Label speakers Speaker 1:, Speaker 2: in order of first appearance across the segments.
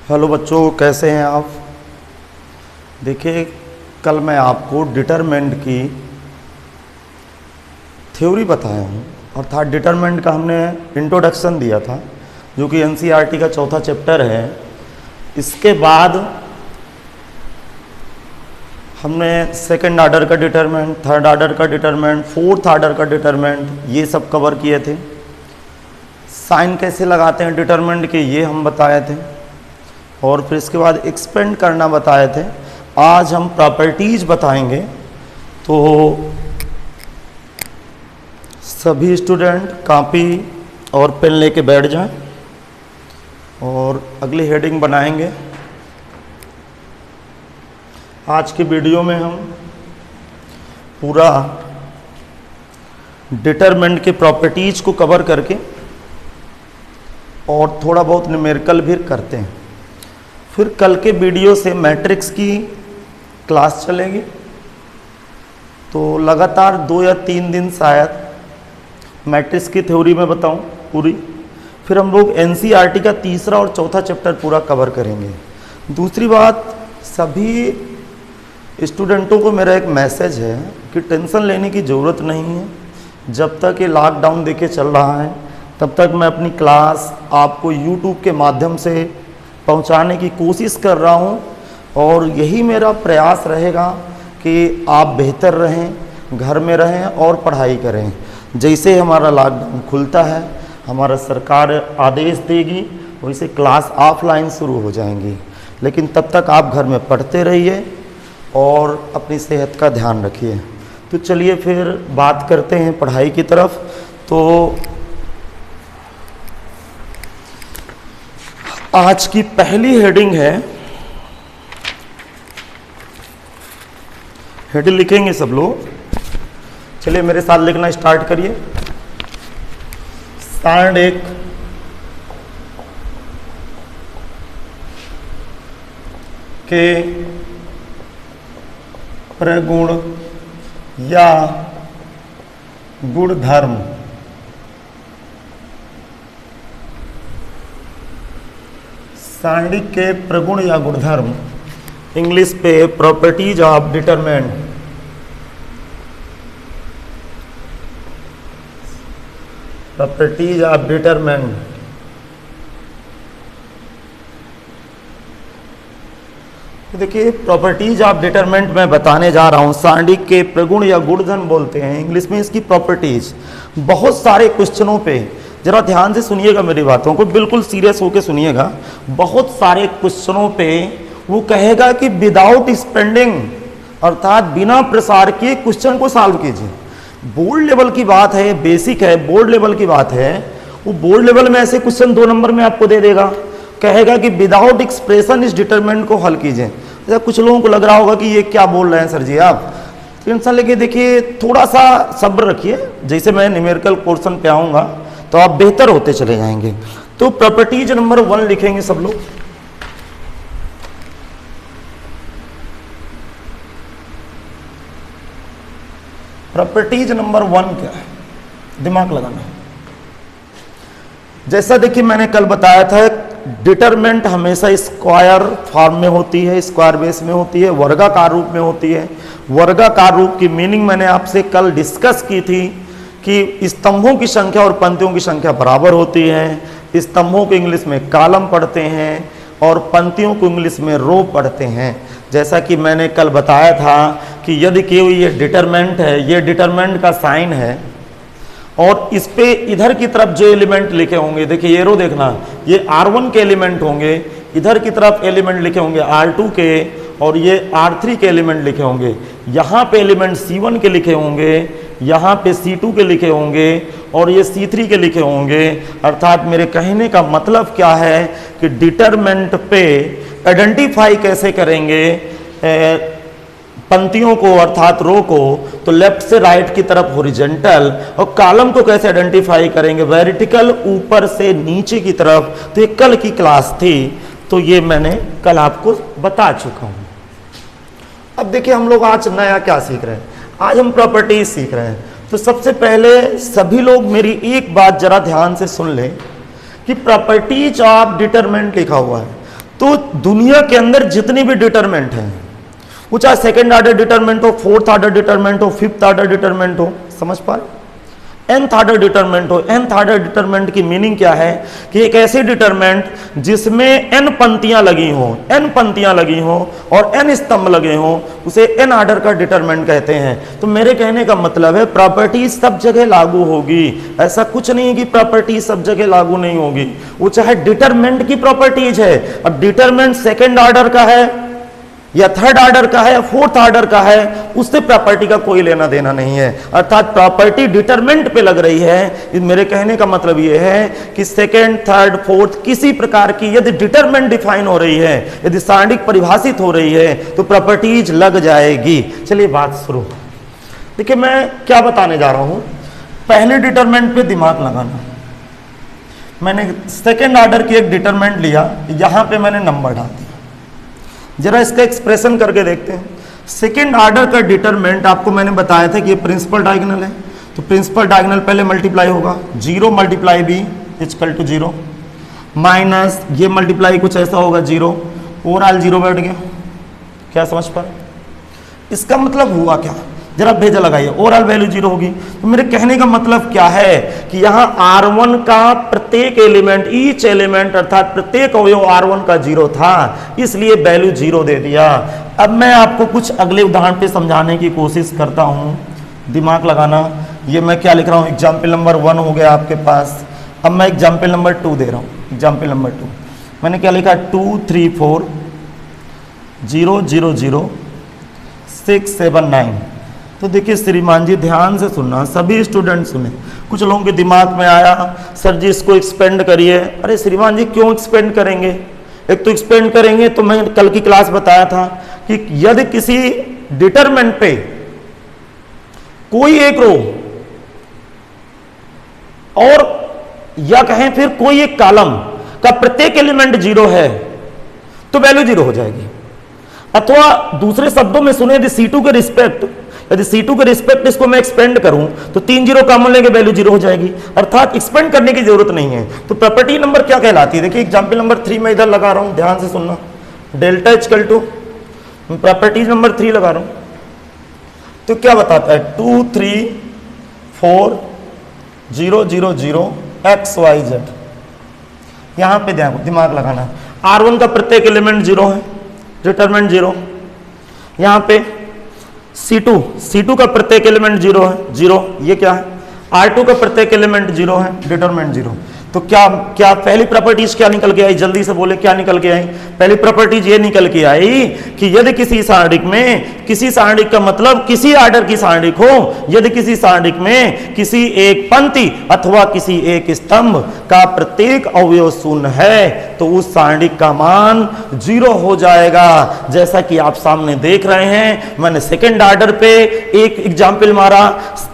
Speaker 1: Hello बच्चों, कैसे हैं आप। देखिए, कल मैं आपको डिटरमिनेंट की थ्योरी बताया हूँ, अर्थात डिटरमिनेंट का हमने इंट्रोडक्शन दिया था, जो कि एनसीईआरटी का चौथा चैप्टर है। इसके बाद हमने सेकंड ऑर्डर का डिटरमिनेंट, थर्ड ऑर्डर का डिटरमिनेंट, फोर्थ ऑर्डर का डिटरमिनेंट, ये सब कवर किए थे। साइन कैसे लगाते हैं डिटरमिनेंट के, ये हम बताए थे। और फिर इसके बाद एक्सपेंड करना बताए थे। आज हम प्रॉपर्टीज बताएंगे। तो सभी स्टूडेंट कॉपी और पेन लेके बैठ जाएं और अगली हेडिंग बनाएंगे। आज की वीडियो में हम पूरा डिटरमिनेंट के प्रॉपर्टीज को कवर करके और थोड़ा बहुत न्यूमेरिकल भी करते हैं। फिर कल के वीडियो से मैट्रिक्स की क्लास चलेगी, तो लगातार 2 या 3 दिन शायद मैट्रिक्स की थ्योरी में बताऊं पूरी। फिर हम लोग एनसीईआरटी का तीसरा और चौथा चैप्टर पूरा कवर करेंगे। दूसरी बात, सभी स्टूडेंटों को मेरा एक मैसेज है कि टेंशन लेने की ज़रूरत नहीं है। जब तक ये लॉकडाउन देके चल रहा है तब तक मैं अपनी क्लास आपको यूट्यूब के माध्यम से पहुंचाने की कोशिश कर रहा हूं, और यही मेरा प्रयास रहेगा कि आप बेहतर रहें, घर में रहें और पढ़ाई करें। जैसे हमारा लॉकडाउन खुलता है, हमारा सरकार आदेश देगी, वैसे क्लास ऑफलाइन शुरू हो जाएंगी। लेकिन तब तक आप घर में पढ़ते रहिए और अपनी सेहत का ध्यान रखिए। तो चलिए फिर बात करते हैं पढ़ाई की तरफ। तो आज की पहली हेडिंग है, हेडिंग लिखेंगे सब लोग। चलिए मेरे साथ लिखना स्टार्ट करिए। स्टैंड एक के प्रगुण या गुणधर्म सांडिक के प्रगुण या गुणधर्म, इंग्लिश पे properties of determinant. Properties of determinant. देखिए, प्रॉपर्टीज ऑफ डिटरमिनेंट मैं बताने जा रहा हूं। सांडिक के प्रगुण या गुणधर्म बोलते हैं इंग्लिश में इसकी प्रॉपर्टीज। बहुत सारे क्वेश्चनों पे जरा ध्यान से सुनिएगा, मेरी बातों को बिल्कुल सीरियस होकर सुनिएगा। बहुत सारे क्वेश्चनों पे वो कहेगा कि विदाउट स्पेंडिंग, अर्थात बिना प्रसार किए क्वेश्चन को सॉल्व कीजिए। बोर्ड लेवल की बात है, बेसिक है, बोर्ड लेवल की बात है। वो बोर्ड लेवल में ऐसे क्वेश्चन 2 नंबर में आपको दे देगा, कहेगा कि विदाउट एक्सप्रेशन इस डिटरमिनेंट को हल कीजिए। जैसा कुछ लोगों को लग रहा होगा कि ये क्या बोल रहे हैं सर जी आप, टेंशन लेके देखिए, थोड़ा सा सब्र रखिए। जैसे मैं न्यूमेरिकल पोर्शन पे आऊँगा तो आप बेहतर होते चले जाएंगे। तो प्रॉपर्टीज नंबर 1 लिखेंगे सब लोग। प्रॉपर्टीज नंबर 1 क्या है, दिमाग लगाना। जैसा देखिए मैंने कल बताया था, डिटरमिनेंट हमेशा स्क्वायर फॉर्म में होती है, स्क्वायर बेस में होती है, वर्गाकार रूप में होती है। वर्गाकार रूप की मीनिंग मैंने आपसे कल डिस्कस की थी कि स्तंभों की संख्या और पंक्तियों की संख्या बराबर होती है। स्तंभों को इंग्लिश में कॉलम पढ़ते हैं और पंक्तियों को इंग्लिश में रो पढ़ते हैं। जैसा कि मैंने कल बताया था कि यदि केवल ये डिटरमिनेंट है, ये डिटरमिनेंट का साइन है, और इस पे इधर की तरफ जो एलिमेंट लिखे होंगे, देखिए ये रो देखना, ये R1 के एलिमेंट होंगे, इधर की तरफ एलिमेंट लिखे होंगे R2 के, और ये R3 के एलिमेंट लिखे होंगे। यहाँ पे एलिमेंट C1 के लिखे होंगे, यहाँ पे C2 के लिखे होंगे, और ये C3 के लिखे होंगे। अर्थात मेरे कहने का मतलब क्या है कि डिटरमिनेंट पे आइडेंटिफाई कैसे करेंगे पंक्तियों को, अर्थात रो को, तो लेफ्ट से राइट की तरफ हॉरिजॉन्टल, और कॉलम को कैसे आइडेंटिफाई करेंगे वर्टिकल, ऊपर से नीचे की तरफ। तो ये कल की क्लास थी, तो ये मैंने कल आपको बता चुका हूं। अब देखिए हम लोग आज नया क्या सीख रहे हैं, आज हम प्रॉपर्टीज सीख रहे हैं। तो सबसे पहले सभी लोग मेरी एक बात जरा ध्यान से सुन लें कि प्रॉपर्टीज ऑफ डिटरमिनेंट लिखा हुआ है। तो दुनिया के अंदर जितनी भी डिटरमेंट है, वो चाहे सेकेंड ऑर्डर डिटरमेंट हो, फोर्थ ऑर्डर डिटरमेंट हो, फिफ्थ ऑर्डर डिटरमेंट हो, समझ पा रहे, nth ऑर्डर डिटरमेंट हो, nth ऑर्डर डिटरमेंट की मीनिंग क्या है कि एक ऐसी डिटरमेंट जिसमें n पंक्तियां लगी हो, n पंक्तियां लगी हो और n स्तंभ लगे हो, उसे n ऑर्डर का डिटरमेंट कहते हैं। तो मेरे कहने का मतलब है प्रॉपर्टीज सब जगह लागू होगी, ऐसा कुछ नहीं है कि प्रॉपर्टीज सब जगह लागू नहीं होगी, वो चाहे डिटरमेंट की प्रॉपर्टीज है। अब डिटरमेंट सेकेंड ऑर्डर का है या थर्ड ऑर्डर का है या फोर्थ ऑर्डर का है, उससे प्रॉपर्टी का कोई लेना देना नहीं है, अर्थात प्रॉपर्टी डिटरमेंट पे लग रही है। मेरे कहने का मतलब यह है कि सेकेंड, थर्ड, फोर्थ किसी प्रकार की यदि डिटरमेंट डिफाइन हो रही है, यदि सारणिक परिभाषित हो रही है, तो प्रॉपर्टीज लग जाएगी। चलिए बात शुरू। देखिए मैं क्या बताने जा रहा हूं, पहले डिटरमेंट पे दिमाग लगाना। मैंने सेकेंड ऑर्डर की एक डिटरमेंट लिया, यहां पे मैंने नंबर डाल दिया। जरा इसका एक्सप्रेशन करके देखते हैं। सेकेंड ऑर्डर का डिटरमेंट आपको मैंने बताया था कि ये प्रिंसिपल डायगोनल है, तो प्रिंसिपल डायगोनल पहले मल्टीप्लाई होगा, 0 multiply B equal to 0 minus ये मल्टीप्लाई कुछ ऐसा होगा 0, ओवरऑल 0 बैठ गया। क्या समझ पा रहे? इसका मतलब हुआ क्या, जरा भेजा लगाइए, ओवरऑल वैल्यू 0 होगी। तो मेरे कहने का मतलब क्या है कि यहाँ R1 का प्रत्येक एलिमेंट, ईच एलिमेंट अर्थात प्रत्येक अवयव R1 का 0 था, इसलिए वैल्यू 0 दे दिया। अब मैं आपको कुछ अगले उदाहरण पे समझाने की कोशिश करता हूँ, दिमाग लगाना। ये मैं क्या लिख रहा हूँ, एग्जाम्पल नंबर 1 हो गया आपके पास। अब मैं एग्जाम्पल नंबर 2 दे रहा हूँ। एग्जाम्पल नंबर 2 मैंने क्या लिखा, 2 3 4 0 0 0 6 7 9। तो देखिए श्रीमान जी ध्यान से सुनना, सभी स्टूडेंट सुने। कुछ लोगों के दिमाग में आया सर जी इसको एक्सपेंड करिए। अरे श्रीमान जी क्यों एक्सपेंड करेंगे, एक तो एक्सपेंड करेंगे तो मैं कल की क्लास बताया था कि यदि किसी डिटरमेंट पे कोई एक रो और या कहें फिर कोई एक कॉलम का प्रत्येक एलिमेंट 0 है तो वैल्यू 0 हो जाएगी। अथवा दूसरे शब्दों में सुने, यदि C2 के रिस्पेक्ट, यदि C2 के रिस्पेक्ट इसको मैं एक्सपेंड करूं तो 3 0 कॉमन लेंगे, वैल्यू 0 हो जाएगी, अर्थात एक्सपेंड करने की जरूरत नहीं है। तो प्रॉपर्टी नंबर क्या कहलाती है, देखिए एग्जांपल नंबर 3 मैं इधर लगा रहा हूं, ध्यान से सुनना। Delta equal to properties number 3 लगा रहा हूं, तो क्या बताता है 2 3 4 0 0 0 x y z। यहां पे दिमाग लगाना, R1 का प्रत्येक एलिमेंट 0 है, डिटरमिनेंट 0। यहां पे C2 का प्रत्येक एलिमेंट 0 है, 0। ये क्या है, R2 का प्रत्येक एलिमेंट 0 है, डिटरमिनेंट 0। तो क्या पहली प्रॉपर्टीज क्या निकल के आई, जल्दी से बोले क्या निकल के आई। पहली प्रॉपर्टीज ये निकल के आई कि यदि किसी सारणिक में, किसी सारणिक का मतलब किसी ऑर्डर की सारणिक हो, यदि किसी सारणिक में किसी एक पंक्ति अथवा किसी एक स्तंभ का प्रत्येक अवयव शून्य है तो उस सारणिक का मान 0 हो जाएगा। जैसा कि आप सामने देख रहे हैं, मैंने सेकेंड ऑर्डर पे एक एग्जाम्पल मारा,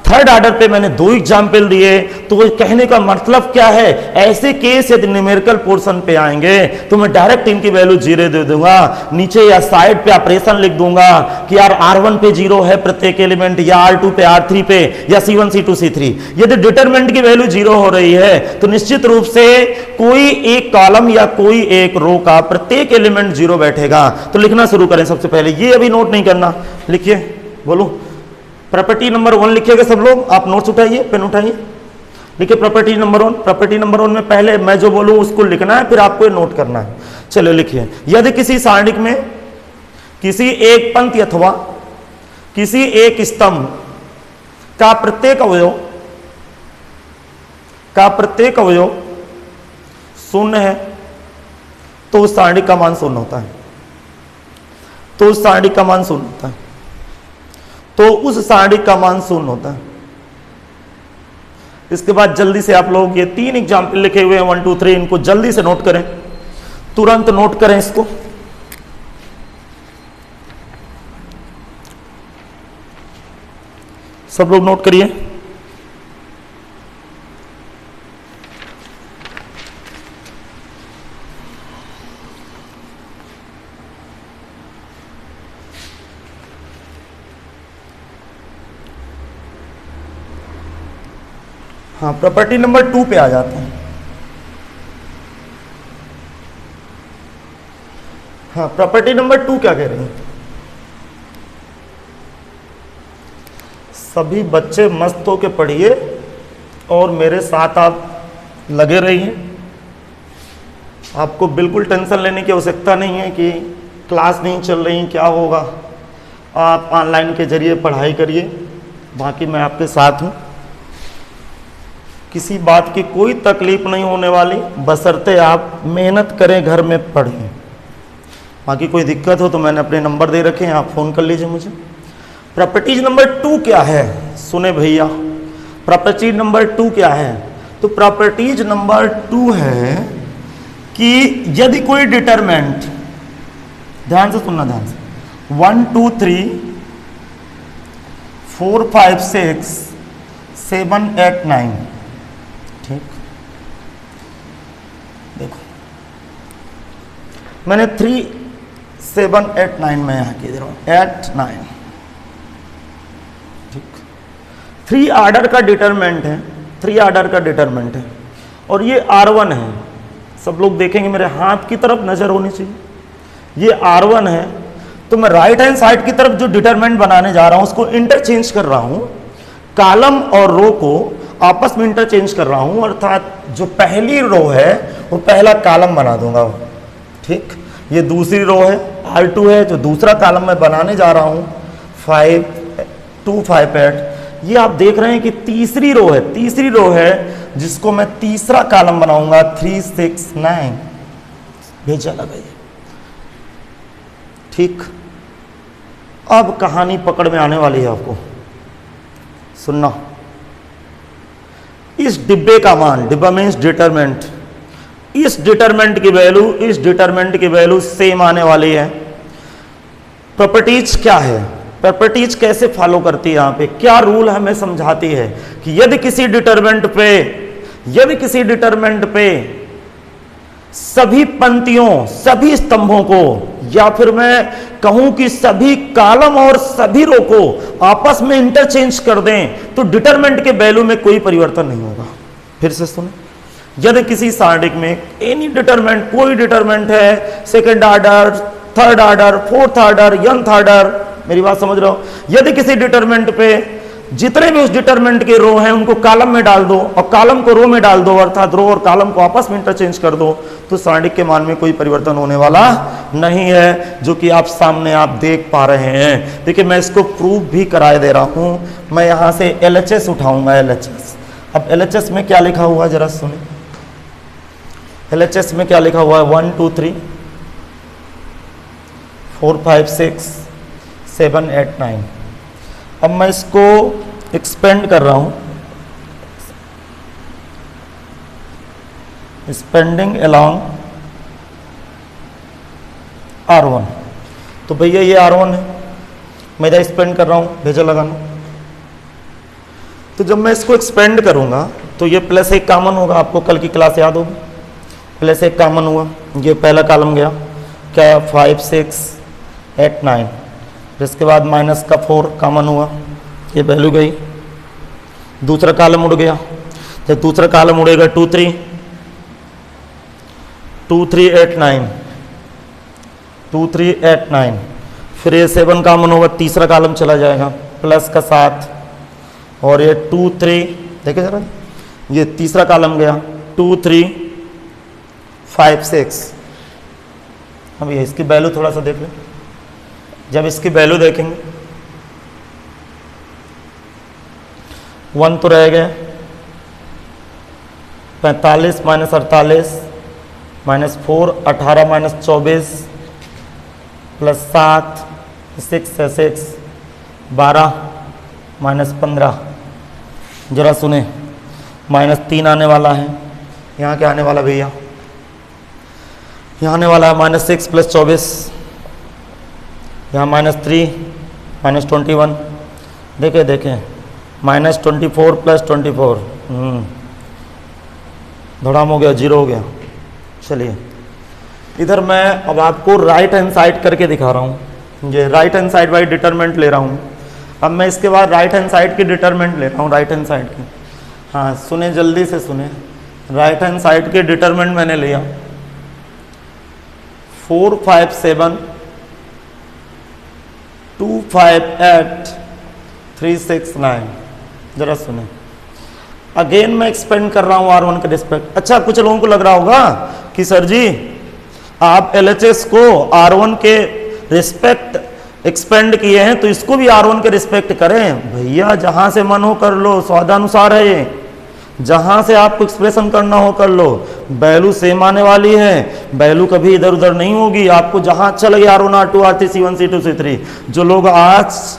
Speaker 1: थर्ड ऑर्डर पे मैंने 2 एग्जाम्पल दिए। तो कहने का मतलब क्या है, ऐसे केस यदि न्यूमेरिकल पोर्शन पे आएंगे तो मैं डायरेक्ट इनकी वैल्यू 0 दे दूंगा, नीचे या साइड पे ऑपरेशन लिख दूंगा कि यार R1 पे 0 है प्रत्येक एलिमेंट, या R2 पे, R3 पे, या C1 C2 C3। यदि डिटरमिनेंट की वैल्यू 0 हो रही है तो निश्चित रूप से कोई एक कॉलम या कोई एक रो का प्रत्येक एलिमेंट 0 बैठेगा। तो लिखना शुरू करें। सबसे पहले ये अभी नोट नहीं करना, लिखिए, बोलो प्रॉपर्टी नंबर 1 लिखिएगा सब लोग। आप नोट्स उठाइए, पेन उठाइए, लिखिए प्रॉपर्टी नंबर 1। प्रॉपर्टी नंबर 1 में पहले मैं जो बोलूं उसको लिखना है, फिर आपको नोट करना है। चलो लिखिए, यदि किसी सारणिक में किसी एक पंक्ति अथवा किसी एक स्तंभ का प्रत्येक अवयव शून्य है तो उस सारणिक का मान शून्य होता है, तो उस सारणिक का मान शून्य होता है, तो उस सारणिक का मान शून्य होता है। इसके बाद जल्दी से आप लोग ये 3 एग्जाम्पल लिखे हुए हैं 1 2 3, इनको जल्दी से नोट करें, तुरंत नोट करें इसको। सब लोग नोट करिए। हाँ, प्रॉपर्टी नंबर 2 पे आ जाते हैं। हाँ, प्रॉपर्टी नंबर 2 क्या कह रही है? सभी बच्चे मस्त होके पढ़िए और मेरे साथ आप लगे रहिए। आपको बिल्कुल टेंशन लेने की आवश्यकता नहीं है कि क्लास नहीं चल रही, क्या होगा। आप ऑनलाइन के जरिए पढ़ाई करिए, बाकी मैं आपके साथ हूँ। किसी बात की कोई तकलीफ नहीं होने वाली, बशर्ते आप मेहनत करें, घर में पढ़ें। बाकी कोई दिक्कत हो तो मैंने अपने नंबर दे रखे हैं, आप फ़ोन कर लीजिए मुझे। प्रॉपर्टीज नंबर 2 क्या है? सुने भैया, प्रॉपर्टी नंबर 2 क्या है? तो प्रॉपर्टीज नंबर 2 है कि यदि कोई डिटरमेंट, ध्यान से सुनना, ध्यान से, 1 2 3 4 5 6 7 8 9, ठीक, देखो मैंने 3 7 8 9 में यहां दे रहा हूं, 8 9, ठीक। 3 आर्डर का डिटरमेंट है, 3 आर्डर का डिटरमेंट है और ये R1 है। सब लोग देखेंगे, मेरे हाथ की तरफ नजर होनी चाहिए। ये R1 है, तो मैं राइट हैंड साइड की तरफ जो डिटरमेंट बनाने जा रहा हूं उसको इंटरचेंज कर रहा हूं, कॉलम और रो को आपस में इंटरचेंज कर रहा हूं, अर्थात जो पहली रो है वो पहला कॉलम बना दूंगा, ठीक। ये दूसरी रो है, R2 है, जो दूसरा कॉलम मैं बनाने जा रहा हूं, 5 2 5 8। ये आप देख रहे हैं कि तीसरी रो है, तीसरी रो है जिसको मैं तीसरा कॉलम बनाऊंगा, 3 6 9, भेजा लगा ये, ठीक। अब कहानी पकड़ में आने वाली है, आपको सुनना। इस डिब्बे का मान, डिब्बा मीन्स डिटरमेंट, इस डिटरमेंट की वैल्यू, इस डिटरमेंट की वैल्यू सेम आने वाली है। प्रॉपर्टीज क्या है, प्रॉपर्टीज कैसे फॉलो करती है, यहां पे क्या रूल हमें समझाती है कि यदि किसी डिटरमेंट पे, यदि किसी डिटरमेंट पे सभी पंक्तियों, सभी स्तंभों को, या फिर मैं कहूं कि सभी कॉलम और सभी रो को आपस में इंटरचेंज कर दें, तो डिटरमेंट के वैल्यू में कोई परिवर्तन नहीं होगा। फिर से सुनो, यदि किसी सारणी में एनी डिटरमेंट, कोई डिटरमेंट है, second order, third order, fourth order, nth order, मेरी बात समझ रहे हो, यदि किसी डिटरमेंट पे जितने भी उस डिटरमेंट के रो हैं उनको कॉलम में डाल दो और कॉलम को रो में डाल दो, अर्थात रो और कॉलम को आपस में इंटरचेंज कर दो, तो सारणी के मान में कोई परिवर्तन होने वाला नहीं है, जो कि आप सामने आप देख पा रहे हैं। देखिए मैं इसको प्रूफ भी कराए दे रहा हूं। मैं यहां से LHS उठाऊंगा, LHS। अब LHS में क्या लिखा हुआ है जरा सुनिए। LHS में क्या लिखा हुआ है, 1 2 3 4 5 6 7 8 9। अब मैं इसको एक्सपेंड कर रहा हूं, स्पेंडिंग अलोंग R1। तो भैया ये R1 है, मैं इधर एक्सपेंड कर रहा हूं, भेजा लगाना। तो जब मैं इसको एक्सपेंड करूंगा तो ये +1 कॉमन होगा, आपको कल की क्लास याद होगी, +1 कॉमन हुआ, ये पहला कॉलम गया, क्या 5 6 8 9, इसके बाद माइनस का 4 कॉमन हुआ, ये वैल्यू गई, दूसरा कॉलम उड़ गया, जब दूसरा कॉलम उड़ेगा 2 3 8 9, 2 3 8 9, फिर ये 7 कॉमन होगा, तीसरा कॉलम चला जाएगा, प्लस का 7, और ये 2 3, देखिए जरा, ये तीसरा कॉलम गया, 2 3 5 6। अब ये इसकी वैल्यू थोड़ा सा देख लें। जब इसकी वैल्यू देखेंगे 1 तो रह गए, 45 - 48 -4 18 - 24 +7 6 है 6 12 -15। जरा सुने, -3 आने वाला है, यहाँ क्या आने वाला भैया, यहाँ आने वाला है -6 + 24, यहाँ -3 -21, देखें देखें, -24 + 24, धड़ाम हो गया, 0 हो गया। चलिए इधर मैं अब आपको राइट हैंड साइड करके दिखा रहा हूँ, ये right hand side wise determent ले रहा हूँ। अब मैं इसके बाद राइट हैंड साइड की डिटरमेंट ले रहा हूँ, राइट हैंड साइड की। हाँ सुने, जल्दी से सुने, राइट हैंड साइड की डिटरमेंट मैंने लिया, 457 258 369। जरा सुने, अगेन मैं एक्सपेंड कर रहा हूं R1 के रिस्पेक्ट। अच्छा, कुछ लोगों को लग रहा होगा कि सर जी आप LHS को R1 के रिस्पेक्ट एक्सपेंड किए हैं तो इसको भी R1 के रिस्पेक्ट करें। भैया जहां से मन हो कर लो, स्वादानुसार है ये, जहां से आपको एक्सप्रेशन करना हो कर लो। वैल्यू सेम आने वाली है, वैल्यू कभी इधर उधर नहीं होगी। आपको जहां अच्छा लगे R1 R2 R3 C1 C2 C3। जो लोग आज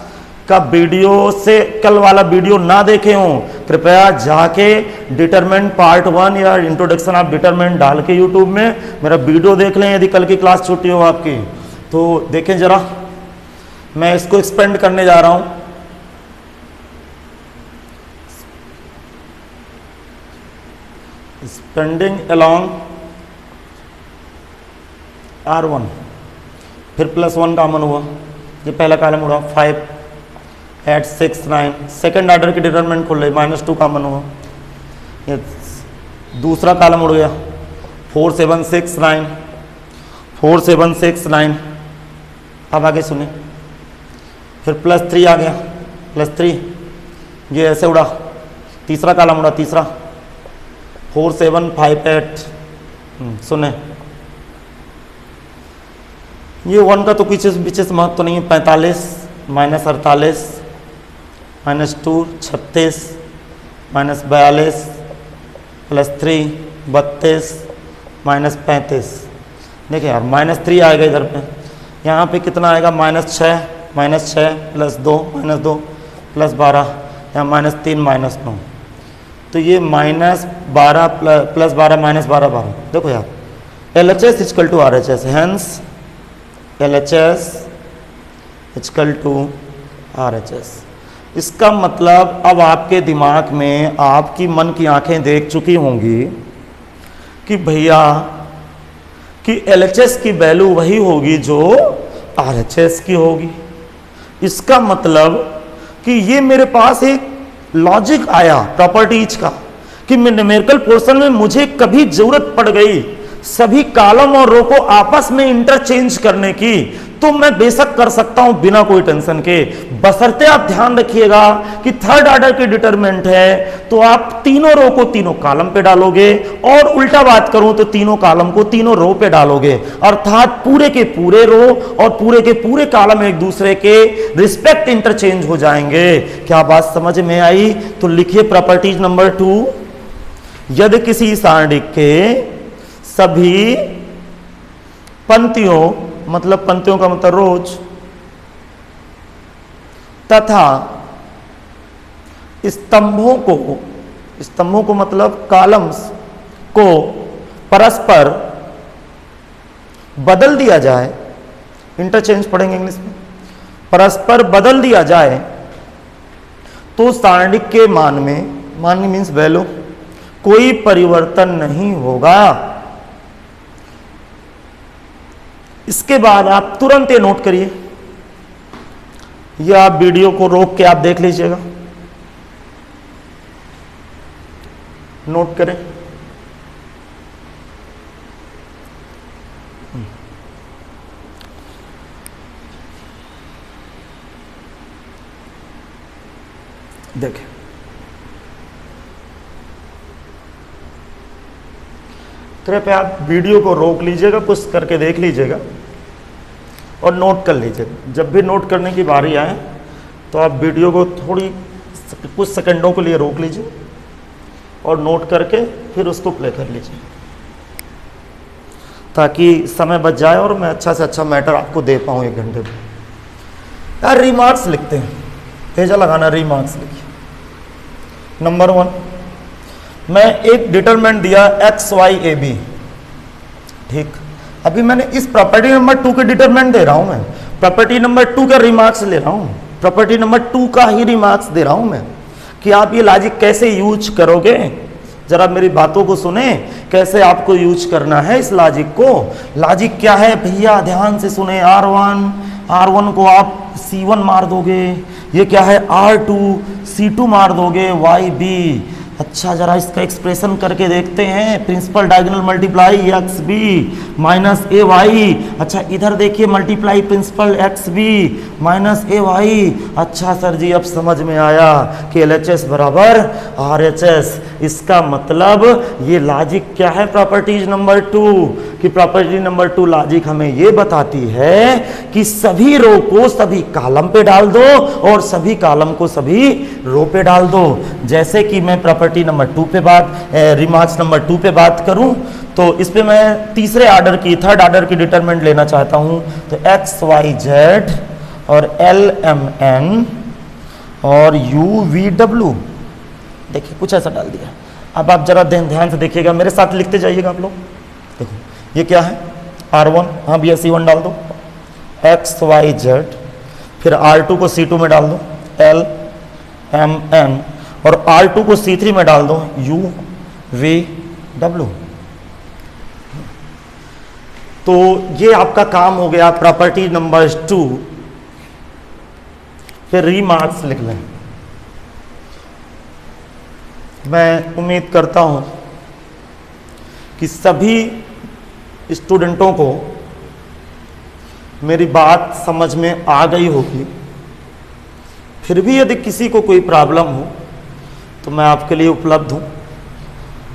Speaker 1: का वीडियो से कल वाला वीडियो ना देखे हो, कृपया जाके डिटरमिनेंट पार्ट 1 या इंट्रोडक्शन ऑफ डिटरमिनेंट डाल के यूट्यूब में मेरा वीडियो देख लें। यदि कल की क्लास छुट्टी हो आपकी तो देखें जरा, मैं इसको एक्सपेंड करने जा रहा हूं। स्पेंडिंग अलोंग R1, फिर +1 कॉमन हुआ, ये पहला कॉलम उड़ा, 5 8 6 9। सेकेंड ऑर्डर की डिटरमिनेंट खोल रही, -2 कॉमन हुआ, ये दूसरा कॉलम उड़ गया, 4 7 6 9 4 7 6 9। अब आगे सुने, फिर +3 आ गया, +3, ये ऐसे उड़ा, तीसरा कॉलम उड़ा, तीसरा 4 7 5 8। सुने, ये 1 का तो विशेष महत्व तो नहीं है। 45 -48 -2 36 -42 +3 32 -35। देखिए यार, -3 आएगा इधर पे, यहाँ पे कितना आएगा, -6 +2 -2 +12, यहाँ -3 -9। तो ये -12 +12 -12 देखो यार, LHS equal to RHS, hence LHS equal to RHS। इसका मतलब अब आपके दिमाग में आपकी मन की आंखें देख चुकी होंगी कि भैया कि LHS की वैल्यू वही होगी जो RHS की होगी। इसका मतलब कि ये मेरे पास एक लॉजिक आया प्रॉपर्टीज का कि न्यूमेरिकल पोर्शन में मुझे कभी जरूरत पड़ गई सभी कॉलम और रो को आपस में इंटरचेंज करने की, तो मैं बेशक कर सकता हूं बिना कोई टेंशन के। बशर्ते आप ध्यान रखिएगा कि थर्ड ऑर्डर की डिटरमिनेंट है तो आप तीनों रो को तीनों कॉलम पे डालोगे, और उल्टा बात करूं तो तीनों कॉलम को तीनों रो पे डालोगे, अर्थात पूरे के पूरे रो और पूरे के पूरे कॉलम एक दूसरे के रिस्पेक्ट इंटरचेंज हो जाएंगे। क्या बात समझ में आई? तो लिखिए प्रॉपर्टीज नंबर 2, यदि किसी सारणिक के सभी पंक्तियों, मतलब पंक्तियों का मतलब रोज, तथा स्तंभों को मतलब कॉलम्स को परस्पर बदल दिया जाए, इंटरचेंज पढ़ेंगे इंग्लिश में, परस्पर बदल दिया जाए तो सारणिक के मान मीन्स वैल्यू कोई परिवर्तन नहीं होगा। इसके बाद आप तुरंत ये नोट करिए, या आप वीडियो को रोक के आप देख लीजिएगा, नोट करें। देखें, कृपया आप वीडियो को रोक लीजिएगा, कुछ करके देख लीजिएगा और नोट कर लीजिएगा। जब भी नोट करने की बारी आए तो आप वीडियो को कुछ सेकंडों के लिए रोक लीजिए और नोट करके फिर उसको प्ले कर लीजिए, ताकि समय बच जाए और मैं अच्छा से अच्छा मैटर आपको दे पाऊँ 1 घंटे में। यार रिमार्क्स लिखते हैं, तेजा लगाना, रिमार्क्स लिखिए। नंबर 1, मैं एक डिटरमिनेंट दिया x y a b, ठीक। अभी मैंने इस प्रॉपर्टी नंबर 2 के डिटरमिनेंट दे रहा हूं, मैं प्रॉपर्टी नंबर 2 का रिमार्क्स ले रहा हूं, प्रॉपर्टी नंबर 2 का ही रिमार्क्स दे रहा हूं मैं, कि आप ये लॉजिक कैसे यूज करोगे। जरा मेरी बातों को सुने, कैसे आपको यूज करना है इस लॉजिक को। लॉजिक क्या है भैया, ध्यान से सुने। R1 को आप C1 मार दोगे, ये क्या है R2 C2 मार दोगे, YB अच्छा जरा इसका एक्सप्रेशन करके देखते हैं, principal diagonal multiply x b minus a y. अच्छा इधर देखिए multiply principal x b minus a y. अच्छा सर जी अब समझ में आया कि LHS बराबर RHS। इसका मतलब ये लॉजिक क्या है प्रॉपर्टीज नंबर 2 कि प्रॉपर्टी नंबर 2 लॉजिक हमें ये बताती है कि सभी रो को सभी कॉलम पे डाल दो और सभी कॉलम को सभी रो पे डाल दो। जैसे कि मैं प्रॉपर्टी नंबर 2 पे रिमार्क्स नंबर 2 पे बात करूं तो इस पे मैं तीसरे ऑर्डर की थर्ड ऑर्डर की डिटरमिनेंट लेना चाहता हूं तो XYZ और LMN और UVW। देखिए कुछ ऐसा डाल दिया। अब आप जरा ध्यान से देखिएगा, मेरे साथ लिखते जाइएगा आप लोग। देखो ये क्या है R1, हाँ भैया C1 डाल दो, XYZ, फिर R2 को C2 में डाल दो LMN और R2 को C3 में डाल दो UVW। तो ये आपका काम हो गया प्रॉपर्टी नंबर 2। फिर रीमार्क्स लिख लें। मैं उम्मीद करता हूं कि सभी स्टूडेंटों को मेरी बात समझ में आ गई होगी। फिर भी यदि किसी को कोई प्रॉब्लम हो तो मैं आपके लिए उपलब्ध हूं।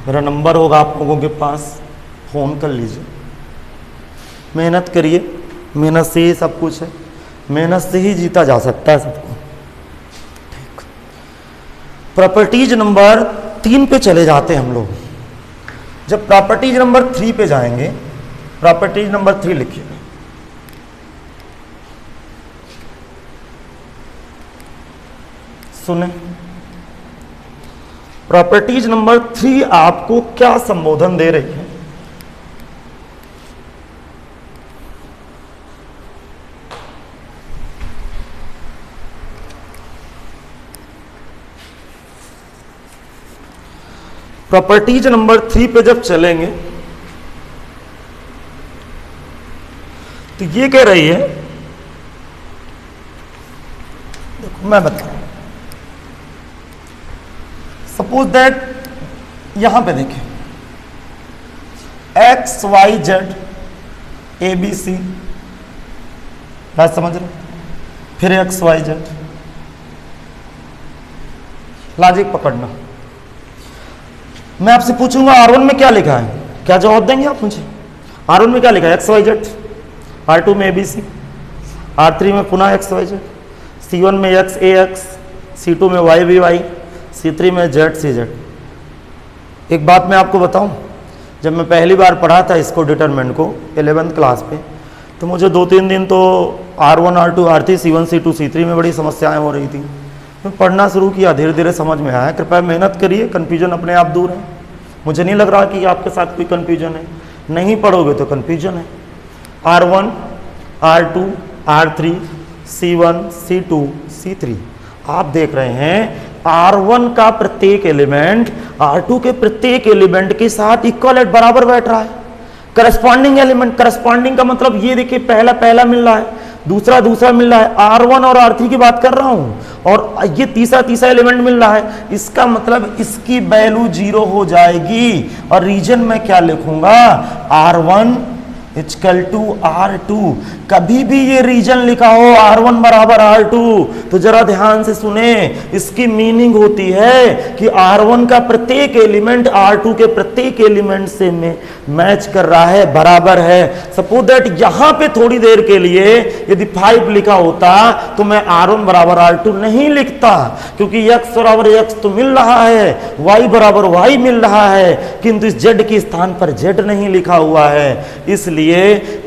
Speaker 1: मेरा नंबर होगा आप लोगों के पास, फ़ोन कर लीजिए। मेहनत करिए, मेहनत से ही सब कुछ है, मेहनत से ही जीता जा सकता है सबको। प्रॉपर्टीज नंबर 3 पे चले जाते हैं हम लोग। जब प्रॉपर्टीज नंबर 3 पे जाएंगे, प्रॉपर्टीज नंबर 3 लिखिए। सुने, प्रॉपर्टीज नंबर 3 आपको क्या संबोधन दे रही है? प्रॉपर्टीज नंबर 3 पे जब चलेंगे तो ये कह रही है, देखो मैं बता रहा हूं। सपोज दैट यहां पे देखें XYZ ABC, बात समझ रहे? फिर XYZ, लॉजिक पकड़ना। मैं आपसे पूछूंगा R1 में क्या लिखा है, क्या जवाब देंगे आप मुझे? R1 में क्या लिखा है? XYZ, R2 में ABC, R3 में पुनः XYZ, C1 में XAX, C2 में YBY, C3 में ZCZ। एक बात मैं आपको बताऊं, जब मैं पहली बार पढ़ा था इसको डिटरमिनेंट को 11th क्लास पे, तो मुझे 2-3 दिन तो R1 R2 R3 C1 C2 C3 में बड़ी समस्याएं हो रही थी। मैं पढ़ना शुरू किया, धीरे धीरे समझ में आया। कृपया मेहनत करिए, कन्फ्यूजन अपने आप दूर है। मुझे नहीं लग रहा कि आपके साथ कोई कन्फ्यूजन है, नहीं पढ़ोगे तो कन्फ्यूजन है। R1 R2 R3 C1 C2 C3, आप देख रहे हैं R1 का प्रत्येक एलिमेंट R2 के प्रत्येक एलिमेंट के साथ इक्वल एट बराबर बैठ रहा है। करस्पॉन्डिंग एलिमेंट, करस्पॉन्डिंग का मतलब ये देखिए पहला पहला मिल रहा है, दूसरा दूसरा मिल रहा है। R1 और R3 की बात कर रहा हूं और ये तीसरा तीसरा एलिमेंट मिल रहा है। इसका मतलब इसकी वैल्यू 0 हो जाएगी और रीजन में क्या लिखूंगा? R1 equal to R2। कभी भी ये रीजन लिखा हो R1 बराबर R2 तो जरा ध्यान से सुने, इसकी मीनिंग होती है कि R1 का प्रत्येक एलिमेंट R2 के प्रत्येक एलिमेंट से मैच कर रहा है, बराबर है। सपोज दैट यहां पे थोड़ी देर के लिए यदि 5 लिखा होता तो मैं R1 बराबर R2 नहीं लिखता, क्योंकि X बराबर X तो मिल रहा है, Y बराबर Y मिल रहा है, किंतु इस Z के स्थान पर Z नहीं लिखा हुआ है। इसलिए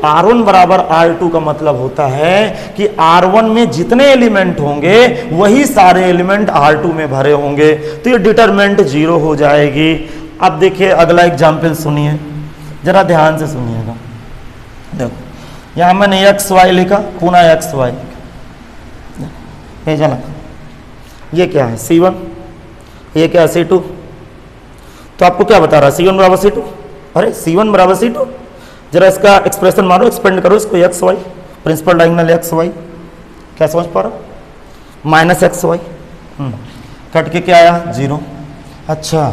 Speaker 1: R1 बराबर R2 का मतलब होता है कि R1 में जितने एलिमेंट होंगे वही सारे एलिमेंट R2 में भरे होंगे, तो ये डिटरमिनेंट 0 हो जाएगी। अब देखिए अगला एग्जाम्पल सुनिए, जरा ध्यान से सुनिएगा। देखो यहां मैंने XY लिखा, पुनः XY भेजा ना। ये क्या है? C1, ये क्या है? C2। तो आपको क्या बता रहा है? C1 बराबर C2। अरे C1 बराबर C2, जरा इसका एक्सप्रेशन मारो, एक्सपेंड करो इसको, XY प्रिंसिपल डायगोनल XY, क्या समझ पा रहा? माइनस XY, कट के क्या आया? 0। अच्छा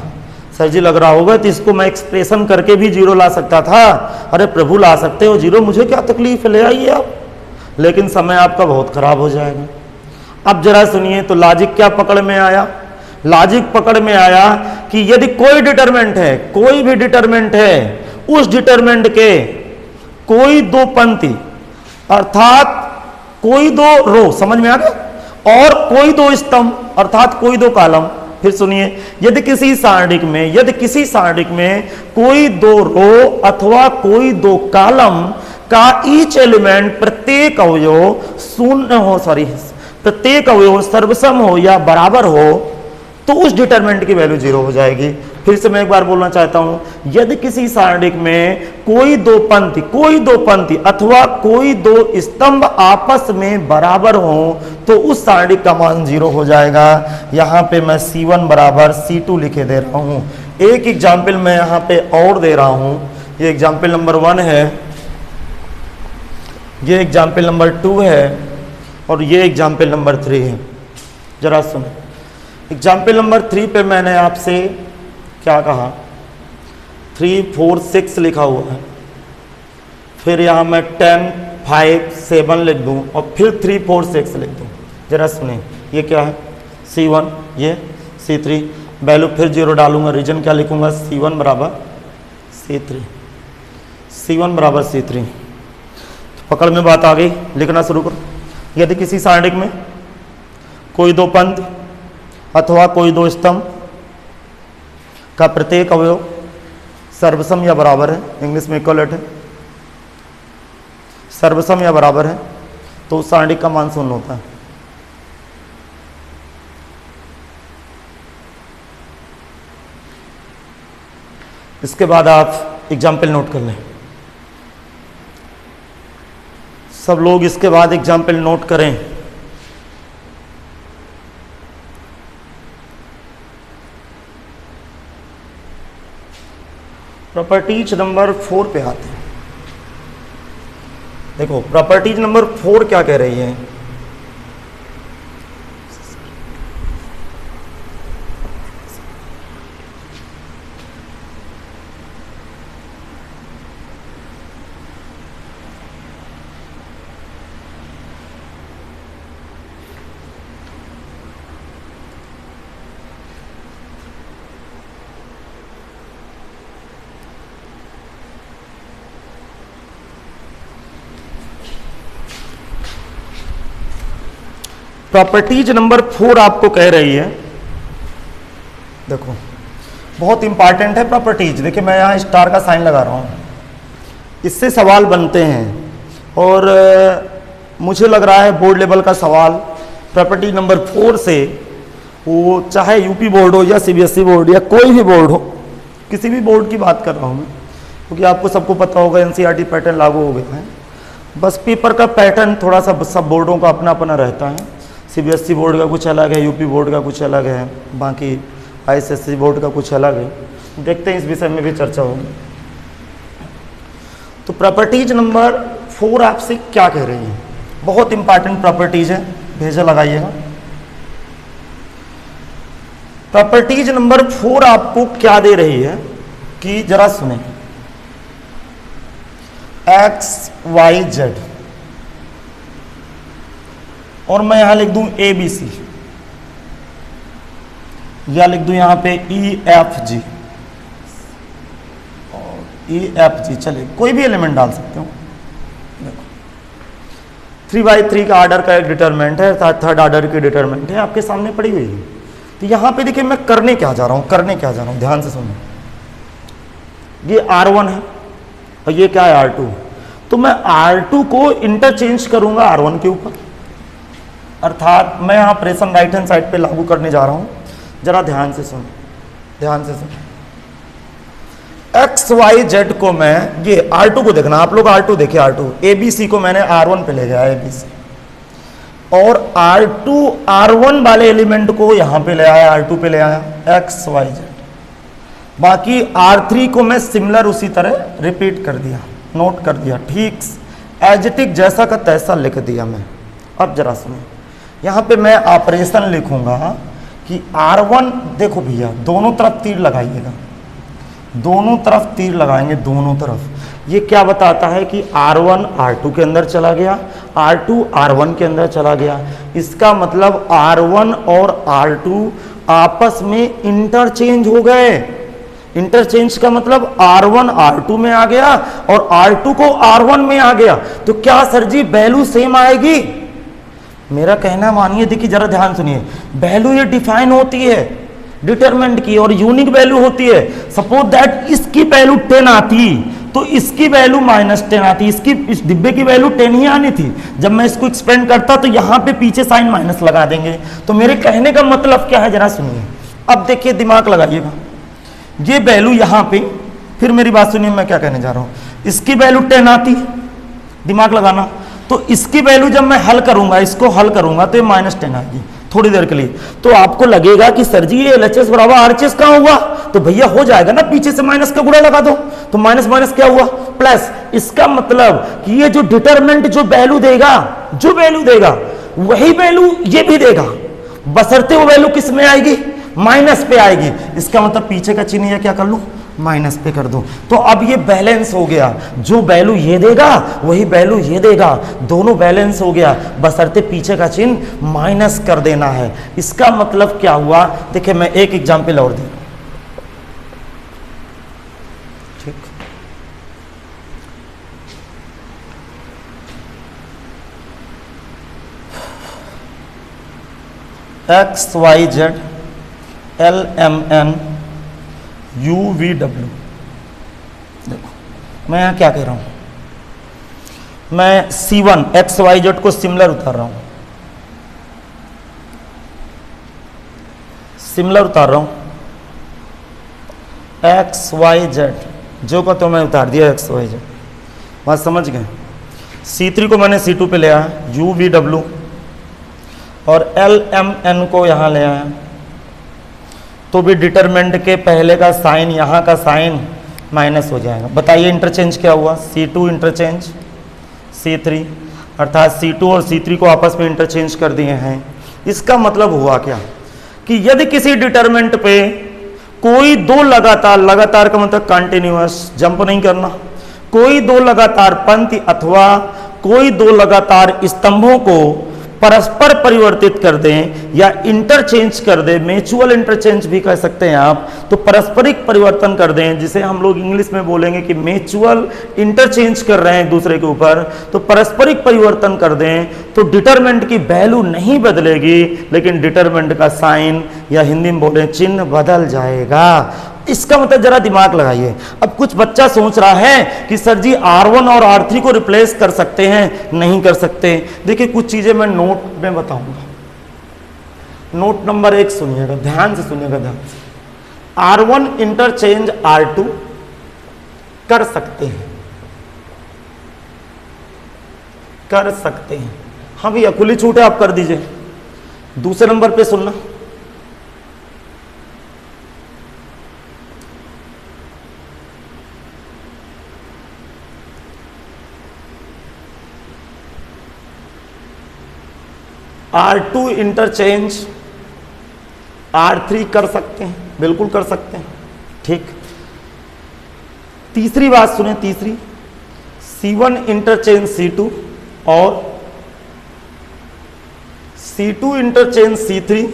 Speaker 1: सर जी लग रहा होगा तो इसको मैं एक्सप्रेशन करके भी जीरो ला सकता था। अरे प्रभु ला सकते हो जीरो, मुझे क्या तकलीफ है, ले आइए आप, लेकिन समय आपका बहुत खराब हो जाएगा। अब जरा सुनिए, तो लॉजिक क्या पकड़ में आया? लॉजिक पकड़ में आया कि यदि कोई डिटरमिनेंट है, कोई भी डिटरमिनेंट है, उस डिटरमिनेंट के कोई दो पंक्ति अर्थात कोई दो रो, समझ में आ गया, और कोई दो स्तंभ अर्थात कोई दो कॉलम। फिर सुनिए, यदि किसी सारणिक में कोई दो रो अथवा कोई दो कॉलम का ईच एलिमेंट प्रत्येक अवयव प्रत्येक अवयव सर्वसम हो या बराबर हो, तो उस डिटरमिनेंट की वैल्यू जीरो हो जाएगी। फिर से मैं एक बार बोलना चाहता हूं, यदि किसी सारणिक में कोई दो पंक्ति अथवा कोई दो स्तंभ आपस में बराबर हो, तो उस सारणिक का मान जीरो हो जाएगा। यहां पे मैं C1 बराबर C2 लिखे दे रहा हूं। एक एग्जाम्पल मैं यहां पे और दे रहा हूं, ये एग्जाम्पल नंबर 1 है, ये एग्जाम्पल नंबर 2 है, और ये एग्जाम्पल नंबर 3 है। जरा सुनो, एग्जाम्पल नंबर 3 पे मैंने आपसे क्या कहा, 3, 4, 6 लिखा हुआ है, फिर यहाँ मैं 10, 5, 7 लिख दूँ और फिर 3, 4, 6 लिख दूँ। जरा सुनिए, ये क्या है C1, ये C3, वैल्यू फिर जीरो डालूंगा, रीजन क्या लिखूंगा, C1 बराबर C3, C1 बराबर C3। तो पकड़ में बात आ गई, लिखना शुरू करो। यदि किसी सारणिक में कोई दो पंक्ति अथवा कोई दो स्तंभ का प्रत्येक अवयव सर्वसम या बराबर है, इंग्लिश में इक्वलेट है, सर्वसम या बराबर है, तो उस सारणिक का मान शून्य होता है। इसके बाद आप एग्जाम्पल नोट कर लें, सब लोग इसके बाद एग्जाम्पल नोट करें। प्रॉपर्टीज नंबर 4 पे आते हैं। देखो प्रॉपर्टीज नंबर 4 क्या कह रही है, प्रॉपर्टीज नंबर 4 आपको कह रही है, देखो बहुत इंपॉर्टेंट है प्रॉपर्टीज। देखिए मैं यहाँ स्टार का साइन लगा रहा हूँ, इससे सवाल बनते हैं, और मुझे लग रहा है बोर्ड लेवल का सवाल प्रॉपर्टी नंबर 4 से, वो चाहे यूपी बोर्ड हो या CBSE बोर्ड या कोई भी बोर्ड हो, किसी भी बोर्ड की बात कर रहा हूँ मैं, क्योंकि आपको सबको पता होगा NCERT पैटर्न लागू हो गया है। बस पेपर का पैटर्न थोड़ा सा सब बोर्डों का अपना अपना रहता है, CBSE बोर्ड का कुछ अलग है, यूपी बोर्ड का कुछ अलग है, बाकी ISSE बोर्ड का कुछ अलग है। देखते हैं इस विषय में भी चर्चा होगी। तो प्रॉपर्टीज नंबर 4 आपसे क्या कह रही है, बहुत इंपॉर्टेंट प्रॉपर्टीज है, भेजा लगाइएगा। प्रॉपर्टीज नंबर 4 आपको क्या दे रही है कि जरा सुने, X, Y, Z, और मैं यहां लिख दूं ABC, या लिख दूं यहां पे EFG और EFG, चले कोई भी एलिमेंट डाल सकते हो। देखो 3x3 का ऑर्डर का एक डिटरमिनेंट है, थर्ड ऑर्डर की डिटरमिनेंट है, आपके सामने पड़ी हुई है। तो यहां पे देखिए मैं करने क्या जा रहा हूं, ध्यान से सुनो। ये R1 है और ये क्या है R2, तो मैं R2 को इंटरचेंज करूंगा R1 के ऊपर, अर्थात मैं यहां ऑपरेशन राइट हैंड साइड पे लागू करने जा रहा हूं। जरा ध्यान से सुनो, एक्स वाई जेड को मैं, ये R2 को देखना, आप लोग R2 देखिए, R2 ABC को मैंने R1 पे ले गया, ABC, और R2 R1 वाले एलिमेंट को यहां पे ले आया, R2 पे ले आया, एक्स वाई जेड। बाकी R3 को मैं सिमिलर उसी तरह रिपीट कर दिया, नोट कर दिया, ठीक एज इट इज जैसा का तैसा लिख दिया मैं। अब जरा सुनो, यहां पे मैं ऑपरेशन लिखूंगा कि R1 देखो भैया दोनों तरफ तीर लगाइएगा, दोनों तरफ तीर लगाएंगे, दोनों तरफ। ये क्या बताता है कि R1 R2 के अंदर चला गया, R2 R1 के अंदर चला गया। इसका मतलब R1 और R2 आपस में इंटरचेंज हो गए। इंटरचेंज का मतलब R1 R2 में आ गया और R2 को R1 में आ गया। तो क्या सर जी वैल्यू सेम आएगी? मेरा कहना मानिए, देखिए जरा ध्यान सुनिए, वैल्यू ये डिफाइन होती है डिटरमिनेंट की और यूनिक वैल्यू होती है। सपोज दैट इसकी वैल्यू 10 आती तो इसकी वैल्यू -10 आती, इसकी इस डिब्बे की वैल्यू 10 ही आनी थी। जब मैं इसको एक्सपेंड करता तो यहां पे पीछे साइन माइनस लगा देंगे। तो मेरे कहने का मतलब क्या है, जरा सुनिए। अब देखिए दिमाग लगाइएगा, ये वैल्यू यहां पे, फिर मेरी बात सुनिए मैं क्या कहने जा रहा हूं। इसकी वैल्यू 10 आती, दिमाग लगाना, तो इसकी वैल्यू जब मैं हल करूंगा, इसको हल करूंगा तो ये -10 आएगी थोड़ी देर के लिए। तो आपको लगेगा कि सर जी ये LHS बराबर RHS कहां हुआ? तो भैया हो जाएगा ना, पीछे से माइनस का गुणा लगा दो, तो माइनस माइनस क्या हुआ प्लस। इसका मतलब कि ये जो डिटरमिनेंट जो वैल्यू देगा वही वैल्यू ये भी देगा, बशर्ते वो वैल्यू किस में आएगी? माइनस पे आएगी। इसका मतलब पीछे का चिन्ह या क्या कर लूं, माइनस पे कर दो। तो अब ये बैलेंस हो गया, जो वैल्यू ये देगा वही वैल्यू ये देगा, दोनों बैलेंस हो गया, बशर्ते पीछे का चिन्ह माइनस कर देना है। इसका मतलब क्या हुआ? देखिए मैं एक एग्जांपल और दूं, ठीक, XYZ LMN UVW। देखो मैं यहां क्या कह रहा हूं, मैं C1 XYZ को सिमिलर उतार रहा हूं, XYZ जो का तो मैं उतार दिया XYZ, बात समझ गए। C3 को मैंने C2 पे ले आया UVW और LMN को यहां ले आया, तो भी डिटरमिनेंट के पहले का साइन यहाँ का साइन माइनस हो जाएगा। बताइए इंटरचेंज क्या हुआ? C2 इंटरचेंज C3, अर्थात C2 और C3 को आपस में इंटरचेंज कर दिए हैं। इसका मतलब हुआ क्या कि यदि किसी डिटरमिनेंट पे कोई दो लगातार का मतलब कंटिन्यूअस, जंप नहीं करना, कोई दो लगातार पंक्ति अथवा कोई दो लगातार स्तंभों को परस्पर परिवर्तित कर दें या इंटरचेंज कर दें, म्यूचुअल इंटरचेंज भी कह सकते हैं आप, तो पारस्परिक परिवर्तन कर दें, जिसे हम लोग इंग्लिश में बोलेंगे कि म्यूचुअल इंटरचेंज कर रहे हैं दूसरे के ऊपर, तो पारस्परिक परिवर्तन कर दें तो डिटरमिनेंट की वैल्यू नहीं बदलेगी, लेकिन डिटरमिनेंट का साइन या हिंदी में बोले चिन्ह बदल जाएगा। इसका मतलब जरा दिमाग लगाइए। अब कुछ बच्चा सोच रहा है कि सर जी R1 और R3 को रिप्लेस कर सकते हैं, नहीं कर सकते। देखिए कुछ चीजें मैं नोट में बताऊंगा, नोट नंबर 1 सुनिएगा, ध्यान से सुनिएगा, ध्यान से। R1 इंटरचेंज R2 कर सकते हैं, कर सकते हैं, हाँ भैया खुली छूट है, आप कर दीजिए। दूसरे नंबर पे सुनना, R2 इंटरचेंज R3 कर सकते हैं, बिल्कुल कर सकते हैं, ठीक। तीसरी बात सुने, तीसरी, C1 इंटरचेंज C2 और C2 इंटरचेंज C3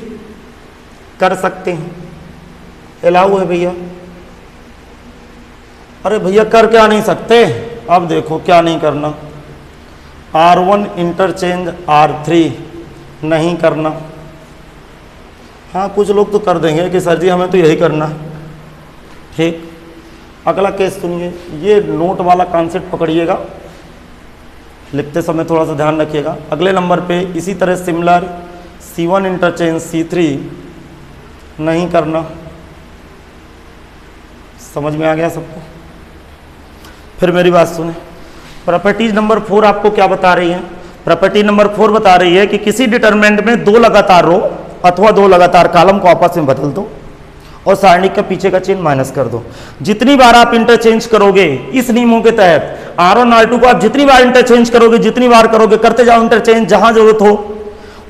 Speaker 1: कर सकते हैं, अलाउ है भैया। अरे भैया कर क्या नहीं सकते? अब देखो क्या नहीं करना, R1 इंटरचेंज R3 नहीं करना। हाँ कुछ लोग तो कर देंगे कि सर जी हमें तो यही करना, ठीक। अगला केस सुनिए, ये नोट वाला कॉन्सेप्ट पकड़िएगा, लिखते समय थोड़ा सा ध्यान रखिएगा। अगले नंबर पे इसी तरह सिमिलर C1 इंटरचेंज C3 नहीं करना। समझ में आ गया सबको? फिर मेरी बात सुने, प्रॉपर्टीज नंबर 4 आपको क्या बता रही है? प्रॉपर्टी नंबर 4 बता रही है कि किसी डिटरमिनेंट में दो लगातार रो अथवा दो लगातार कॉलम को आपस में बदल दो और सारणिक का पीछे का चिन्ह माइनस कर दो। जितनी बार आप इंटरचेंज करोगे इस नियमों के तहत R1 R2 को आप जितनी बार इंटरचेंज करोगे, जितनी बार करोगे, करते जाओ इंटरचेंज जहां जरूरत हो,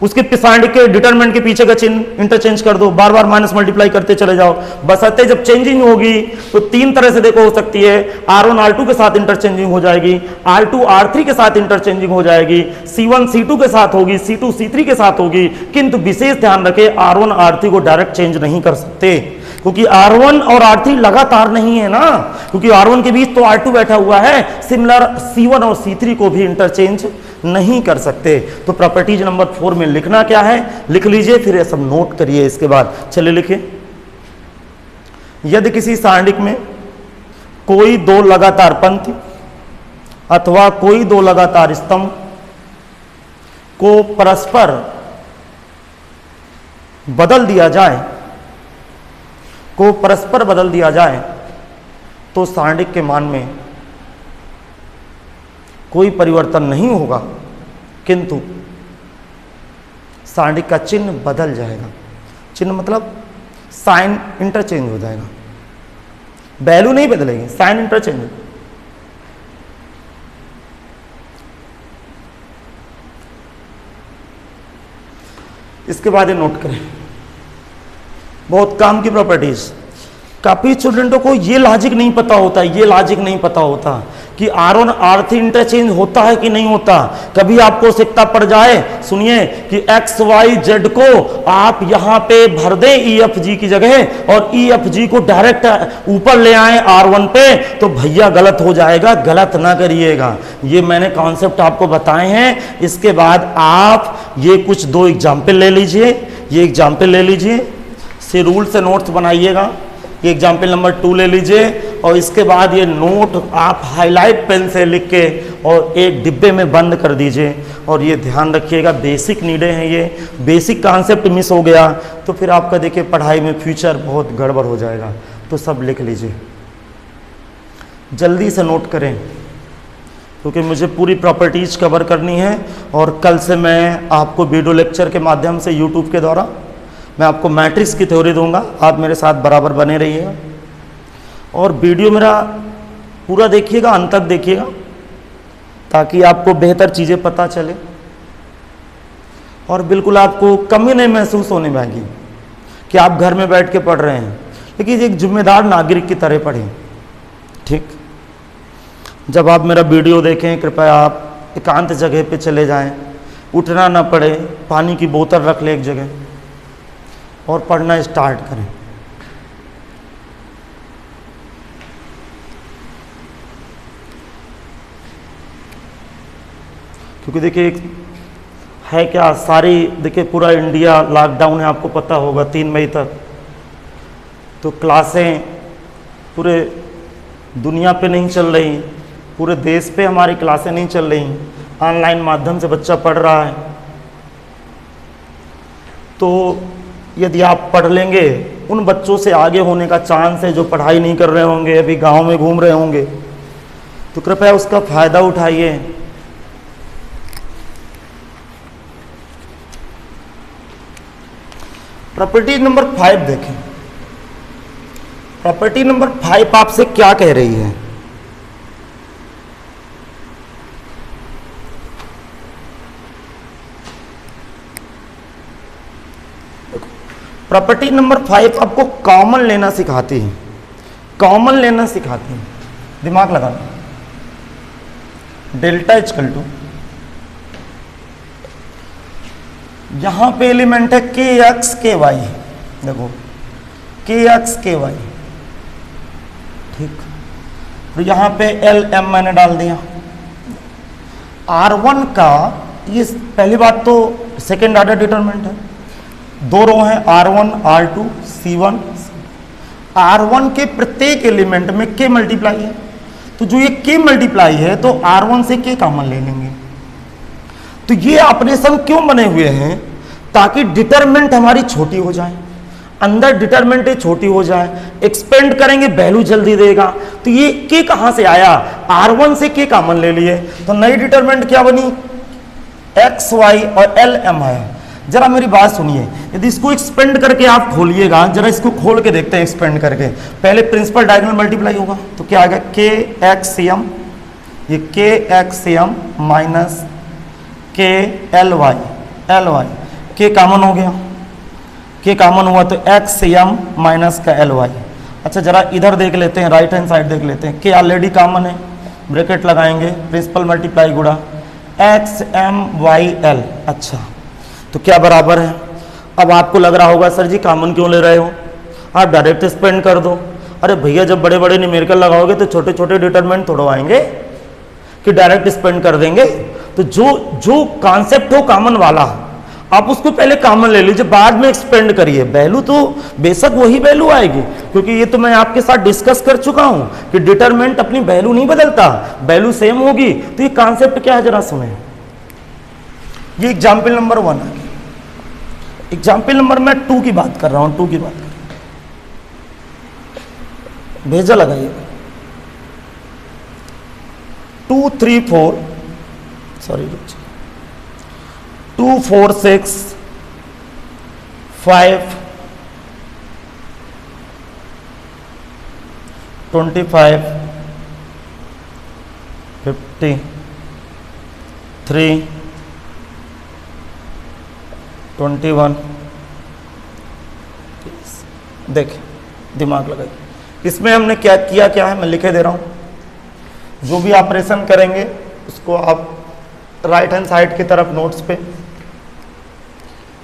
Speaker 1: उसके पिसाइड के डिटरमिनेंट के पीछे का चिन्ह इंटरचेंज कर दो, बार बार माइनस मल्टीप्लाई करते चले जाओ। बशर्ते जब चेंजिंग होगी तो तीन तरह से देखो हो सकती है, R1 R2 के साथ इंटरचेंजिंग हो जाएगी, R2 R3 के साथ इंटरचेंजिंग हो जाएगी, C1 C2 के साथ होगी, C2 C3 के साथ होगी। किंतु विशेष ध्यान रखें, R1 R3 को डायरेक्ट चेंज नहीं कर सकते, क्योंकि R1 और R3 लगातार नहीं है ना, क्योंकि R1 के बीच तो R2 बैठा हुआ है। सिमिलर C1 और C3 को भी इंटरचेंज नहीं कर सकते। तो प्रॉपर्टीज नंबर 4 में लिखना क्या है, लिख लीजिए, फिर ये सब नोट करिए। इसके बाद चलिए लिखिए, यदि किसी सारणिक में कोई दो लगातार पंक्ति अथवा कोई दो लगातार स्तंभ को परस्पर बदल दिया जाए तो सारणिक के मान में कोई परिवर्तन नहीं होगा, किंतु सारणिक का चिन्ह बदल जाएगा। चिन्ह मतलब साइन इंटरचेंज हो जाएगा, वैल्यू नहीं बदलेगी, साइन इंटरचेंज। इसके बाद ये नोट करें, बहुत काम की प्रॉपर्टीज। काफी स्टूडेंटों को ये लॉजिक नहीं पता होता कि R1 R3 इंटरचेंज होता है कि नहीं होता। कभी आपको आवश्यकता पड़ जाए, सुनिए, कि X Y Z को आप यहां पे भर दें EFG की जगह और EFG को डायरेक्ट ऊपर ले आए R1 पे, तो भैया गलत हो जाएगा, गलत ना करिएगा। ये मैंने कॉन्सेप्ट आपको बताए हैं। इसके बाद आप ये कुछ दो एग्जाम्पल ले लीजिए, से रूल से नोट्स बनाइएगा। ये एग्जाम्पल नंबर 2 ले लीजिए और इसके बाद ये नोट आप हाईलाइट पेन से लिख के और एक डिब्बे में बंद कर दीजिए। और ये ध्यान रखिएगा, बेसिक नीडें हैं, ये बेसिक कॉन्सेप्ट मिस हो गया तो फिर आपका देखिए पढ़ाई में फ्यूचर बहुत गड़बड़ हो जाएगा। तो सब लिख लीजिए, जल्दी से नोट करें, क्योंकि मुझे पूरी प्रॉपर्टीज कवर करनी है। और कल से मैं आपको वीडियो लेक्चर के माध्यम से यूट्यूब के द्वारा मैं आपको मैट्रिक्स की थ्योरी दूंगा। आप मेरे साथ बराबर बने रहिएगा और वीडियो मेरा पूरा देखिएगा, अंत तक देखिएगा, ताकि आपको बेहतर चीज़ें पता चले और बिल्कुल आपको कमी नहीं महसूस होने पाएगी कि आप घर में बैठ के पढ़ रहे हैं, लेकिन एक जिम्मेदार नागरिक की तरह पढ़ें। ठीक, जब आप मेरा वीडियो देखें, कृपया आप एकांत जगह पे चले जाएं, उठना ना पड़े, पानी की बोतल रख लें एक जगह और पढ़ना स्टार्ट करें। क्योंकि देखिए एक है क्या, सारी देखिए पूरा इंडिया लॉकडाउन है, आपको पता होगा 3 मई तक। तो क्लासें पूरे दुनिया पे नहीं चल रही, पूरे देश पे हमारी क्लासें नहीं चल रही, ऑनलाइन माध्यम से बच्चा पढ़ रहा है। तो यदि आप पढ़ लेंगे, उन बच्चों से आगे होने का चांस है जो पढ़ाई नहीं कर रहे होंगे, अभी गांव में घूम रहे होंगे। तो कृपया उसका फायदा उठाइए। प्रॉपर्टी नंबर 5 देखें। प्रॉपर्टी नंबर 5 आपसे क्या कह रही है? प्रॉपर्टी नंबर 5 आपको कॉमन लेना सिखाती है, दिमाग लगाना। डेल्टा इक्वल टू, यहां पे एलिमेंट है के एक्स के वाई, देखो के एक्स के वाई, ठीक। तो यहां पे एल एम मैंने डाल दिया। R1 का ये पहली बात तो सेकेंड ऑर्डर डिटरमिनेंट है, 2 रो हैं R1 R2 C1। R1 के प्रत्येक एलिमेंट में K मल्टीप्लाई है, तो जो ये K मल्टीप्लाई है तो R1 से K कॉमन ले लेंगे। तो ये ऑपरेशन क्यों बने हुए हैं? ताकि डिटरमिनेंट हमारी छोटी हो जाए, अंदर डिटरमिनेंट छोटी हो जाए, एक्सपेंड करेंगे वैल्यू जल्दी देगा। तो ये K कहां से आया? R1 से K कॉमन ले लिए, तो नई डिटरमिनेंट क्या बनी? एक्स वाई और एल एम आया। जरा मेरी बात सुनिए, यदि इसको एक्सपेंड करके आप खोलिएगा, जरा इसको खोल के देखते हैं एक्सपेंड करके। पहले प्रिंसिपल डायगोनल मल्टीप्लाई होगा तो क्या आएगा? के एक्स एम, ये के एक्स एम माइनस के एल वाई, के कॉमन हो गया, के कॉमन हुआ तो एक्स एम माइनस का एल वाई। अच्छा जरा इधर देख लेते हैं, राइट हैंड साइड देख लेते हैं, के ऑलरेडी कॉमन है, ब्रैकेट लगाएंगे, प्रिंसिपल मल्टीप्लाई गुणा एक्स एम वाई एल। अच्छा तो क्या बराबर है? अब आपको लग रहा होगा सर जी कॉमन क्यों ले रहे हो, आप डायरेक्ट स्पेंड कर दो। अरे भैया जब बड़े बड़े न्यूमेरिकल लगाओगे तो छोटे छोटे डिटरमिनेंट थोड़ा आएंगे कि डायरेक्ट स्पेंड कर देंगे। तो जो कॉन्सेप्ट हो कॉमन वाला आप उसको पहले कॉमन ले लीजिए, बाद में एक्सपेंड करिए। वैल्यू तो बेशक वही वैल्यू आएगी, क्योंकि ये तो मैं आपके साथ डिस्कस कर चुका हूं कि डिटरमिनेंट अपनी वैल्यू नहीं बदलता, वैल्यू सेम होगी। तो ये कॉन्सेप्ट क्या है जरा सुने। ये एग्जाम्पल नंबर 1 है, एग्जाम्पल नंबर मैं 2 की बात कर रहा हूं, 2 की बात कर रहा हूं। भेजा लगाइए 2 3 4 सॉरी 2 4 6 5 25 50 3 21। देखिए दिमाग लगाइए, इसमें हमने क्या किया, क्या है मैं लिखे दे रहा हूं। जो भी ऑपरेशन करेंगे उसको आप राइट हैंड साइड की तरफ नोट्स पे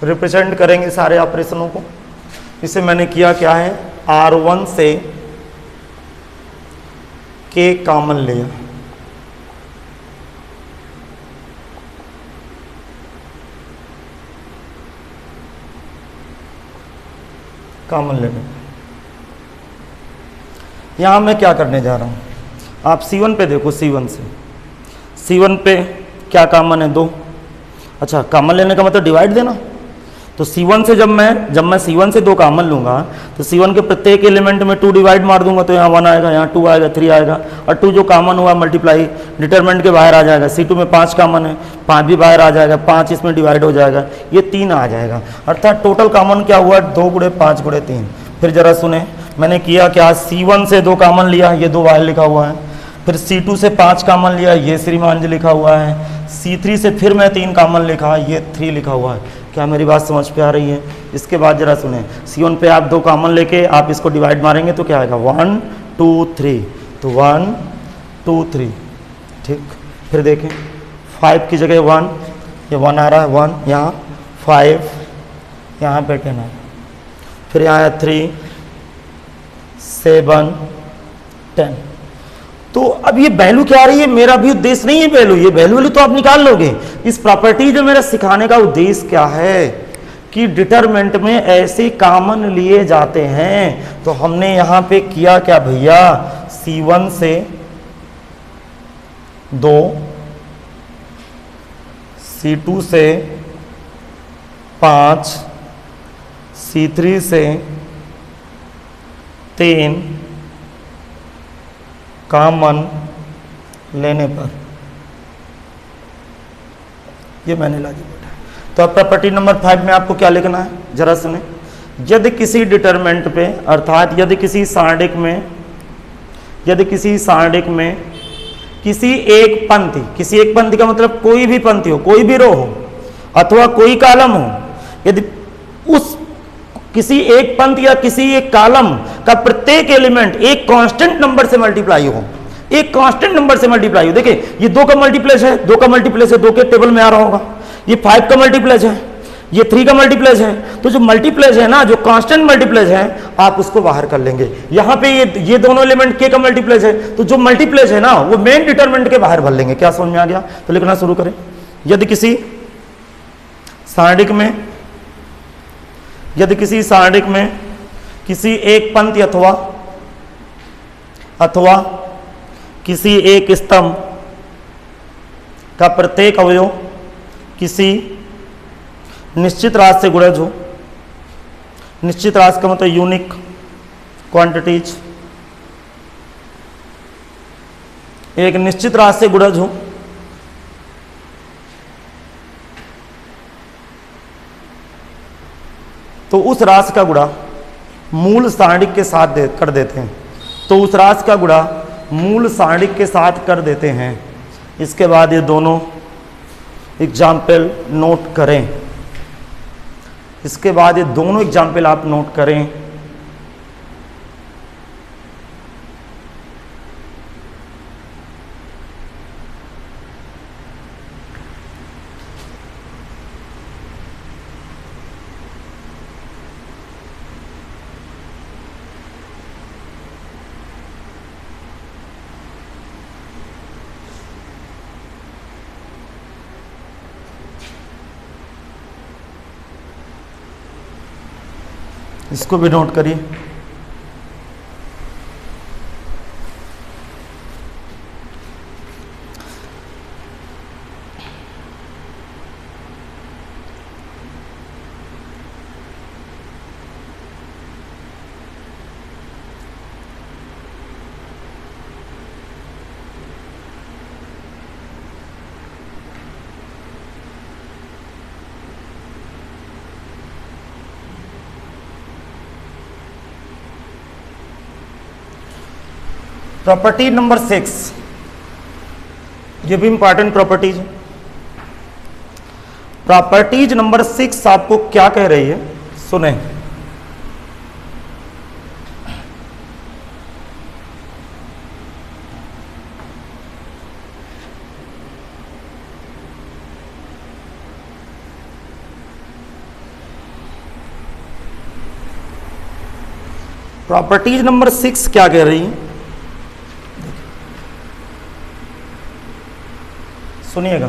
Speaker 1: रिप्रेजेंट करेंगे सारे ऑपरेशनों को। इसे मैंने किया क्या है, R1 से K कॉमन लिया, कॉमन लेने। यहां मैं क्या करने जा रहा हूं, आप C1 पे देखो, C1 पे क्या कॉमन है 2। अच्छा कॉमन लेने का मतलब डिवाइड देना। तो C1 से जब मैं C1 से 2 कॉमन लूंगा तो C1 के प्रत्येक एलिमेंट में 2 डिवाइड मार दूंगा तो यहाँ 1 आएगा, यहाँ 2 आएगा, 3 आएगा, और 2 जो कॉमन हुआ मल्टीप्लाई डिटरमिनेंट के बाहर आ जाएगा। C2 में 5 कॉमन है, 5 भी बाहर आ जाएगा, 5 इसमें डिवाइड हो जाएगा, ये 3 आ जाएगा। अर्थात टोटल कॉमन क्या हुआ, 2 गुणे 5 गुणे 3। फिर जरा सुने, मैंने किया क्या, C1 से 2 कॉमन लिया, ये 2 बाहर लिखा हुआ है। फिर C2 से 5 कॉमन लिया, ये श्रीमान जी लिखा हुआ है। C3 से फिर मैं 3 कॉमन लिखा, ये 3 लिखा हुआ है। क्या मेरी बात समझ पे आ रही है? इसके बाद जरा सुने, C1 पे आप 2 कॉमन लेके आप इसको डिवाइड मारेंगे तो क्या आएगा, 1 2 3, तो 1 2 3, ठीक। फिर देखें 5 की जगह 1, ये 1 आ रहा है, 1 यहाँ, 5 यहाँ पे 10 आया, फिर यहाँ आया 3 7 10। तो अब ये वैल्यू क्या आ रही है, मेरा भी उद्देश्य नहीं है वैल्यू, ये वैल्यू तो आप निकाल लोगे। इस प्रॉपर्टी जो मेरा सिखाने का उद्देश्य क्या है कि डिटरमिनेंट में ऐसे कॉमन लिए जाते हैं। तो हमने यहां पे किया क्या भैया, C1 से 2, C2 से 5, C3 से 3 कॉमन लेने पर ये मैंने ला दिया। तो अब प्रॉपर्टी नंबर 5 में आपको क्या लिखना है, जरा सुने। यदि किसी डिटरमिनेंट पे, अर्थात यदि किसी सारणिक में किसी एक पंक्ति का मतलब कोई भी पंक्ति हो, कोई भी रो हो अथवा कोई कॉलम हो, यदि उस किसी एक पंक्ति या किसी एक कॉलम का प्रत्येक एलिमेंट एक कांस्टेंट नंबर से मल्टीप्लाई हो, एक कांस्टेंट नंबर से मल्टीप्लाई हो। देखिए ये 2 का मल्टीप्लेस है, 2 का मल्टीप्लेस है, 2 के टेबल में आ रहा होगा। ये 5 का मल्टीप्लेस है, ये 3 का मल्टीप्लेस है। तो जो मल्टीप्लेस है ना, जो कांस्टेंट मल्टीप्लेस है, आप उसको बाहर कर लेंगे। यहां पे ये दोनों एलिमेंट के का मल्टीप्लेस है, तो जो मल्टीप्लेस है ना वो मेन डिटरमिनेंट के बाहर भर लेंगे। क्या समझ में आ गया? तो लिखना शुरू करें। यदि किसी सारणिक में किसी एक पंक्ति अथवा किसी एक स्तंभ का प्रत्येक अवयव किसी निश्चित राशि से गुणज हो, निश्चित राशि का मतलब यूनिक क्वांटिटीज, एक निश्चित राशि से गुणज हो, तो उस राशि का गुणा मूल सारणिक के साथ कर देते हैं। तो उस राशि का गुणा मूल सारणिक के साथ कर देते हैं। इसके बाद ये दोनों एग्जाम्पल नोट करें। इसके बाद ये दोनों एग्जाम्पल आप नोट करें। इसको भी नोट करिए। प्रॉपर्टी नंबर 6, ये भी इंपॉर्टेंट प्रॉपर्टीज है। प्रॉपर्टीज नंबर 6 आपको क्या कह रही है, सुने। प्रॉपर्टीज नंबर 6 क्या कह रही है, सुनिएगा।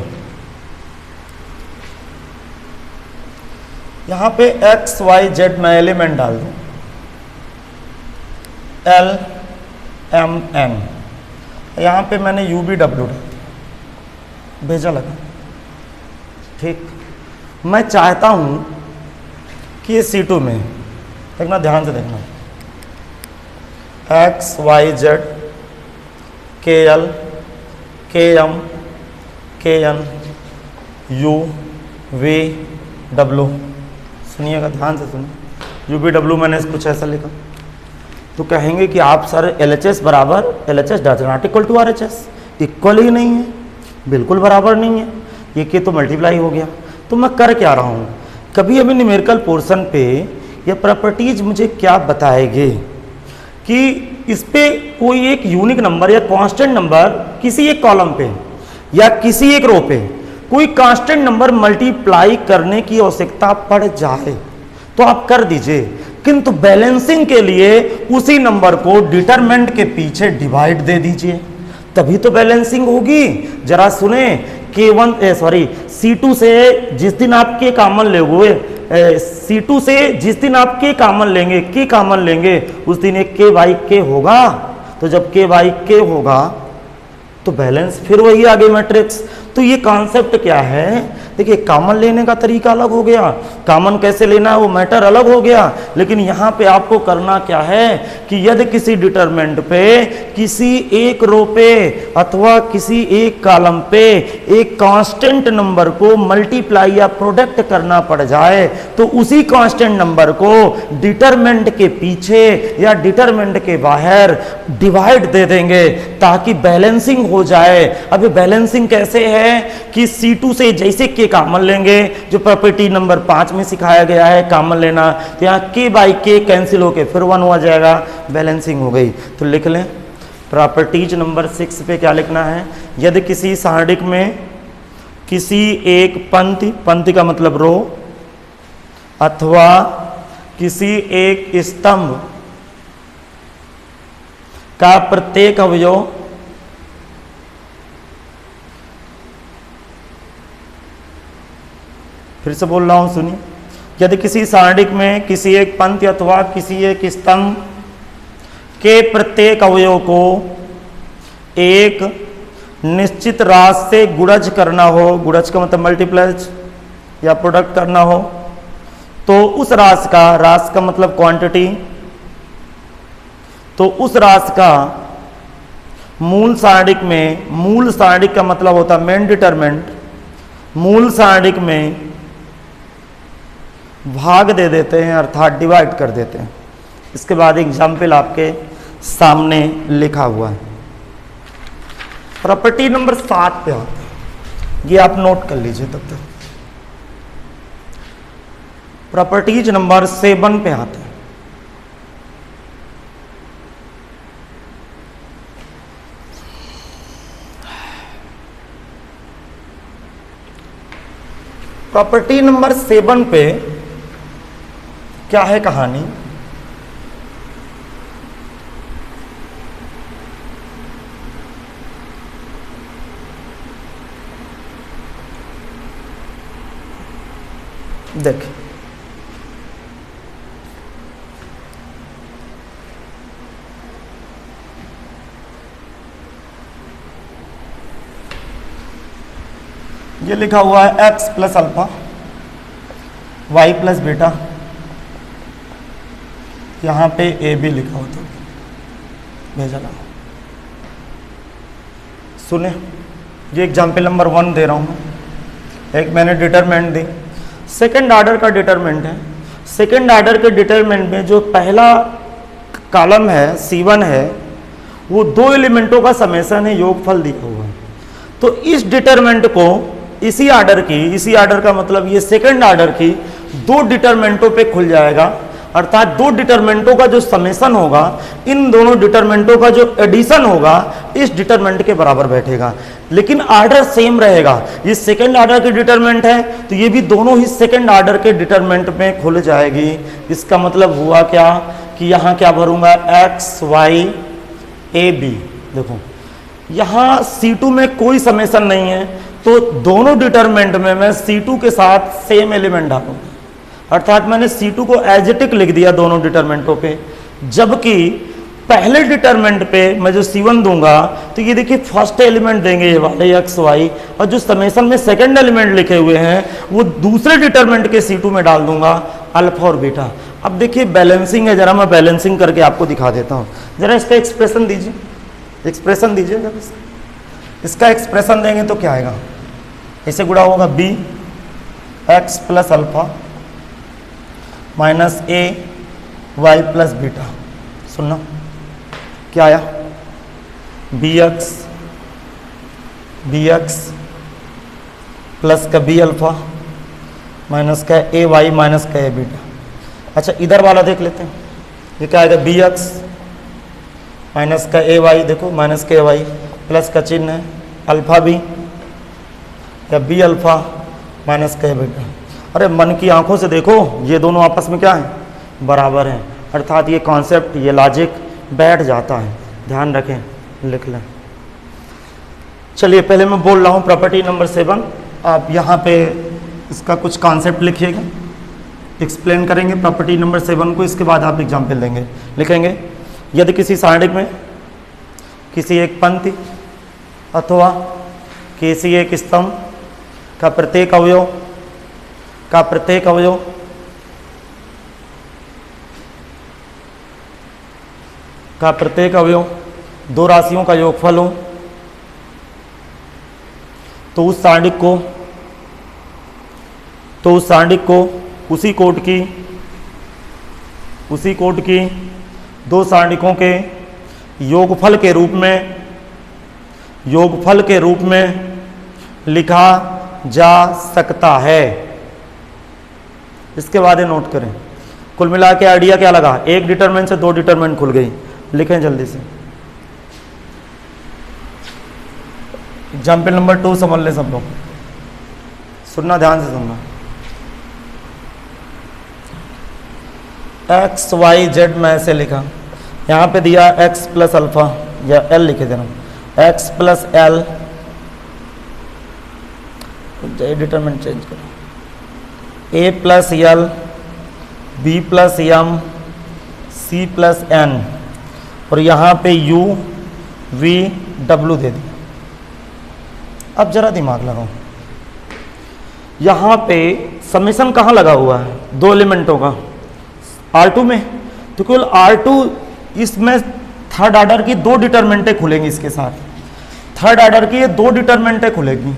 Speaker 1: यहां पे एक्स वाई जेड मैं एलिमेंट डाल दूं, एल एम एन, यहां पे मैंने यू बी डब्ल्यू डाल दिया, भेजा लगा। ठीक, मैं चाहता हूं कि ये C2 में, देखना ध्यान से देखना, एक्स वाई जेड के एल के एम के एन यू वी डब्ल्यू, सुनिएगा ध्यान से सुनिए। यू वी डब्ल्यू मैंने कुछ ऐसा लिखा, तो कहेंगे कि आप सर LHS बराबर LHS does not equal to RHS, equal ही नहीं है, बिल्कुल बराबर नहीं है, ये के तो मल्टीप्लाई हो गया। तो मैं कर क्या रहा हूँ, कभी अभी न्यूमेरिकल पोर्शन पे ये प्रॉपर्टीज मुझे क्या बताएगी कि इस पे कोई एक यूनिक नंबर या कांस्टेंट नंबर किसी एक कॉलम पे या किसी एक रो पे कोई कांस्टेंट नंबर मल्टीप्लाई करने की आवश्यकता पड़ जाए तो आप कर दीजिए, किंतु बैलेंसिंग के लिए उसी नंबर को डिटरमिनेंट के पीछे डिवाइड दे दीजिए, तभी तो बैलेंसिंग होगी। जरा सुने, C2 से जिस दिन आपके कॉमन लेंगे, C2 से जिस दिन आपके कॉमन लेंगे, के कॉमन लेंगे, उस दिन एक के बाई के होगा। तो जब के बाई के होगा तो बैलेंस फिर वही आगे मैट्रिक्स। तो ये कॉन्सेप्ट क्या है, देखिए कॉमन लेने का तरीका अलग हो गया, कॉमन कैसे लेना है वो मैटर अलग हो गया, लेकिन यहाँ पे आपको करना क्या है कि यदि किसी डिटरमिनेंट पे, किसी एक रो पे अथवा किसी एक कॉलम पे एक कांस्टेंट नंबर को मल्टीप्लाई या प्रोडक्ट करना पड़ जाए तो उसी कांस्टेंट नंबर को डिटरमिनेंट के पीछे या डिटरमिनेंट के बाहर डिवाइड दे देंगे ताकि बैलेंसिंग हो जाए। अब बैलेंसिंग कैसे है कि C2 से जैसे के कॉमन लेंगे, जो प्रॉपर्टी नंबर 5 में सिखाया गया है कॉमन लेना, तो यहाँ के बाई के कैंसिल होके फिर 1 हो जाएगा, बैलेंसिंग हो गई। तो लिख लें प्रॉपर्टीज नंबर 6 पे क्या लिखना है, यदि किसी सारणिक में किसी एक पंक्ति, पंक्ति का मतलब रो, अथवा किसी एक स्तंभ का प्रत्येक अवयव फिर से बोल रहा हूं सुनिए, यदि किसी सारणिक में किसी एक पंक्ति अथवा किसी एक स्तंभ के प्रत्येक अवयव को एक निश्चित राशि से गुणज करना हो, गुणज का मतलब मल्टीप्लाइज या प्रोडक्ट करना हो, तो उस राशि का मतलब क्वांटिटी, तो उस राशि का मूल सारणिक में, मूल सारणिक का मतलब होता है मेन डिटरमिनेंट, मूल सारणिक में भाग दे देते हैं अर्थात डिवाइड कर देते हैं। इसके बाद एग्जाम्पल आपके सामने लिखा हुआ है। प्रॉपर्टी नंबर 7 पे आते हैं, ये आप नोट कर लीजिए तब तक। प्रॉपर्टीज नंबर 7 पे आते हैं। प्रॉपर्टी नंबर 7 पे क्या है कहानी? देख, ये लिखा हुआ है x plus alpha y plus beta, यहां पे ए बी लिखा हुआ था, भेजा ना। सुने, ये एग्जाम्पल नंबर 1 दे रहा हूं मैं। एक मैंने डिटरमिनेंट दी, सेकंड ऑर्डर का डिटरमिनेंट है। सेकंड ऑर्डर के डिटरमिनेंट में जो पहला कॉलम है C1 है, वो दो एलिमेंटों का समेशन है, योगफल दिया हुआ है। तो इस डिटरमिनेंट को इसी ऑर्डर का मतलब ये सेकंड ऑर्डर की दो डिटरमिनेंटों पे खुल जाएगा, अर्थात दो डिटरमिनेंटों का जो समेशन होगा, इन दोनों डिटरमिनेंटों का जो एडिशन होगा इस डिटरमिनेंट के बराबर बैठेगा, लेकिन ऑर्डर सेम रहेगा। ये सेकंड ऑर्डर की डिटरमिनेंट है तो ये भी दोनों ही सेकंड ऑर्डर के डिटरमिनेंट में खुल जाएगी। इसका मतलब हुआ क्या कि यहां क्या भरूंगा, एक्स वाई ए बी। देखो यहां C2 में कोई समेशन नहीं है, तो दोनों डिटरमिनेंट में मैं C2 के साथ सेम एलिमेंट डालूंगा, अर्थात मैंने C2 को एजेटिक लिख दिया दोनों डिटरमिनेंटों पे। जबकि पहले डिटरमिनेंट पे मैं जो C1 दूंगा तो ये देखिए फर्स्ट एलिमेंट देंगे ये वाले एक्स वाई, और जो समेशन में सेकंड एलिमेंट लिखे हुए हैं वो दूसरे डिटरमिनेंट के C2 में डाल दूंगा, अल्फा और बीटा। अब देखिए बैलेंसिंग है, जरा मैं बैलेंसिंग करके आपको दिखा देता हूँ। जरा इसका एक्सप्रेशन दीजिए, एक्सप्रेशन दीजिए जरा। इसका एक्सप्रेशन देंगे तो क्या आएगा, इसे गुणा होगा b x plus alpha minus a y plus beta. सुनना क्या आया, बी एक्स प्लस का बी अल्फा माइनस का ए वाई माइनस का ए बीटा। अच्छा इधर वाला देख लेते हैं, ये क्या आएगा, बी एक्स माइनस का ए वाई, देखो माइनस का ए वाई प्लस का चिन्ह है अल्फा बी या बी अल्फा माइनस का ए बीटा। अरे मन की आंखों से देखो ये दोनों आपस में क्या है, बराबर हैं, अर्थात ये कॉन्सेप्ट, ये लॉजिक बैठ जाता है। ध्यान रखें, लिख लें। चलिए पहले मैं बोल रहा हूँ प्रॉपर्टी नंबर 7, आप यहाँ पे इसका कुछ कॉन्सेप्ट लिखिएगा, एक्सप्लेन करेंगे प्रॉपर्टी नंबर 7 को, इसके बाद आप एग्जाम्पल देंगे। लिखेंगे, यदि किसी सारणिक में किसी एक पंक्ति अथवा किसी एक स्तंभ का प्रत्येक अवयव दो राशियों का योगफल हो, तो उस सारणिक को उसी कोट की दो सारणिकों के योगफल के रूप में लिखा जा सकता है। इसके बाद ये नोट करें, कुल मिला के आइडिया क्या लगा, एक डिटरमिनेंट से दो डिटरमिनेंट खुल गई। लिखें जल्दी से, एग्जाम्पल नंबर 2 समझ लें सब लोग, सुनना ध्यान से सुनना। एक्स वाई जेड में ऐसे लिखा, यहाँ पे दिया x प्लस अल्फा या l लिखे देना, x plus L, determinant change करो, a plus L, b plus M, c plus n, और यहाँ पे u v w दे दिया। अब जरा दिमाग लगाओ, यहाँ पे समेशन कहाँ लगा हुआ है, दो एलिमेंटों का R2 में, तो केवल R2, इसमें थर्ड ऑर्डर की दो डिटरमिनेंटें खुलेंगी, इसके साथ थर्ड ऑर्डर की ये दो डिटरमिनेंटें खुलेगी,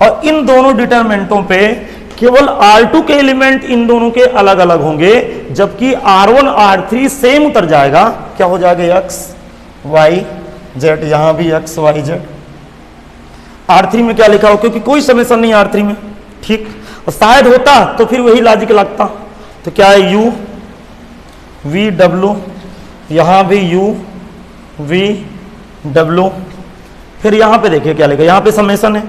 Speaker 1: और इन दोनों डिटरमिनेंटों पे केवल R2 के एलिमेंट इन दोनों के अलग अलग होंगे, जबकि R1 R3 सेम उतर जाएगा। क्या हो जाएगा, x y z, यहां भी x y z। R3 में क्या लिखा हो, क्योंकि कोई समेशन नहीं R3 में, ठीक, और शायद होता तो फिर वही लॉजिक लगता, तो क्या है U V W, यहाँ भी U V W। फिर यहाँ पे देखिए क्या लिखा, यहाँ पे समेसन है,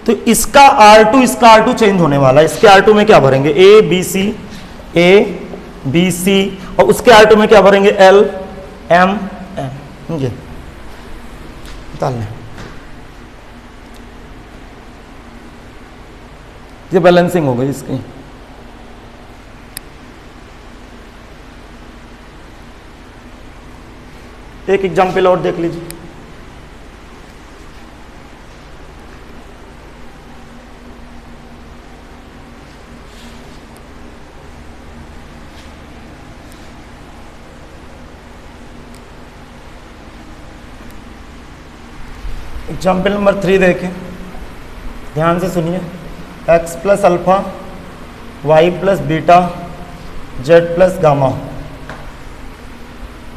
Speaker 1: तो इसका R2 इसका R2 चेंज होने वाला है। इसके R2 में क्या भरेंगे, A B C, और उसके R2 में क्या भरेंगे, L M N। ये निकाल लें, ये बैलेंसिंग हो गई इसकी। एक एग्जाम्पल और देख लीजिए। एग्जाम्पल नंबर 3 देखें, ध्यान से सुनिए। x plus alpha, y plus beta, z plus gamma,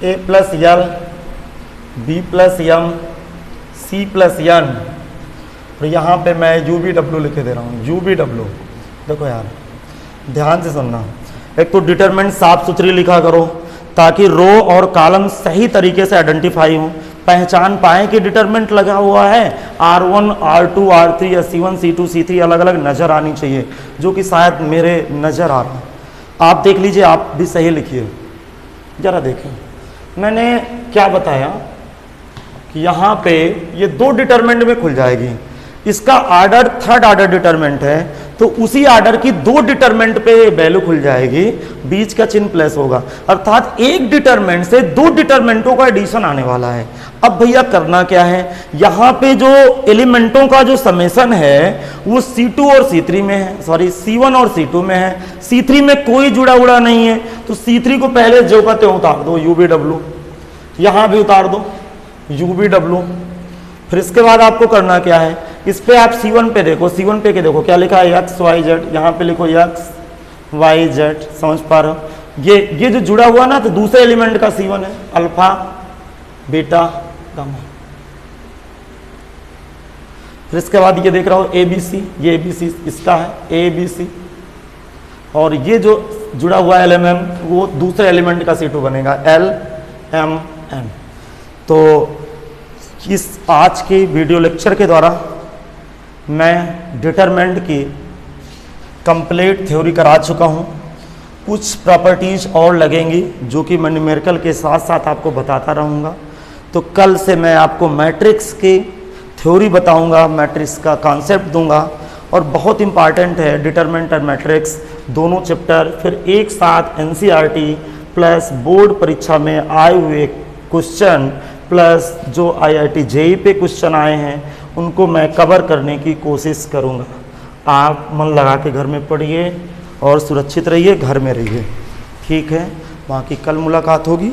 Speaker 1: a plus l, b plus m, c plus n, और यहाँ पे मैं यू बी डब्ल्यू लिखे दे रहा हूँ, यू बी डब्ल्यू। देखो यार ध्यान से सुनना, एक तो डिटरमिनेंट साफ सुथरी लिखा करो ताकि रो और कॉलम सही तरीके से आइडेंटिफाई हो, पहचान पाएं कि डिटरमिनेंट लगा हुआ है, R1 R2 R3 या C1 C2 C3 अलग अलग नज़र आनी चाहिए, जो कि शायद मेरे नज़र आ रहा है। आप देख लीजिए, आप भी सही लिखिए, ज़रा देखें मैंने क्या बताया कि यहाँ पे ये 2 डिटरमिनेंट में खुल जाएगी। इसका आर्डर थर्ड आर्डर डिटरमिनेंट है, तो उसी आर्डर की 2 डिटरमिनेंट पे वैल्यू खुल जाएगी, बीच का चिन्ह प्लस होगा, अर्थात एक डिटरमिनेंट से 2 डिटरमिनेंटों का एडिशन आने वाला है। अब भैया करना क्या है, यहाँ पे जो एलिमेंटों का जो समेसन है वो C2 और C3 में है, सॉरी C1 और C2 में है, C3 में कोई जुड़ा उड़ा नहीं है, तो C3 को पहले जो कहते हैं उतार दो, UVW, यहाँ भी उतार दो UVW। फिर इसके बाद आपको करना क्या है, इस पे आप C1 पे देखो, C1 पे के देखो क्या लिखा है, X Y Z, यहाँ पे लिखो X Y Z, समझ पा रहे हो। ये जो जुड़ा हुआ ना, तो दूसरे एलिमेंट का C1 है, अल्फा बीटा गामा। फिर इसके बाद ये देख रहा हो ABC, ये ABC इसका है ABC, और ये जो जुड़ा हुआ LMM वो दूसरे एलिमेंट का C2 बनेगा, LMN। तो इस आज के वीडियो लेक्चर के द्वारा मैं डिटरमिनेंट की कंप्लीट थ्योरी करा चुका हूँ। कुछ प्रॉपर्टीज और लगेंगी जो कि मैं न्यूमेरिकल के साथ साथ आपको बताता रहूँगा। तो कल से मैं आपको मैट्रिक्स की थ्योरी बताऊँगा, मैट्रिक्स का कॉन्सेप्ट दूंगा, और बहुत इंपॉर्टेंट है डिटरमिनेंट और मैट्रिक्स दोनों चैप्टर फिर एक साथ NCERT प्लस बोर्ड परीक्षा में आए हुए क्वेश्चन प्लस जो IIT JEE पे क्वेश्चन आए हैं उनको मैं कवर करने की कोशिश करूँगा। आप मन लगा के घर में पढ़िए और सुरक्षित रहिए, घर में रहिए, ठीक है। बाकी कल मुलाकात होगी।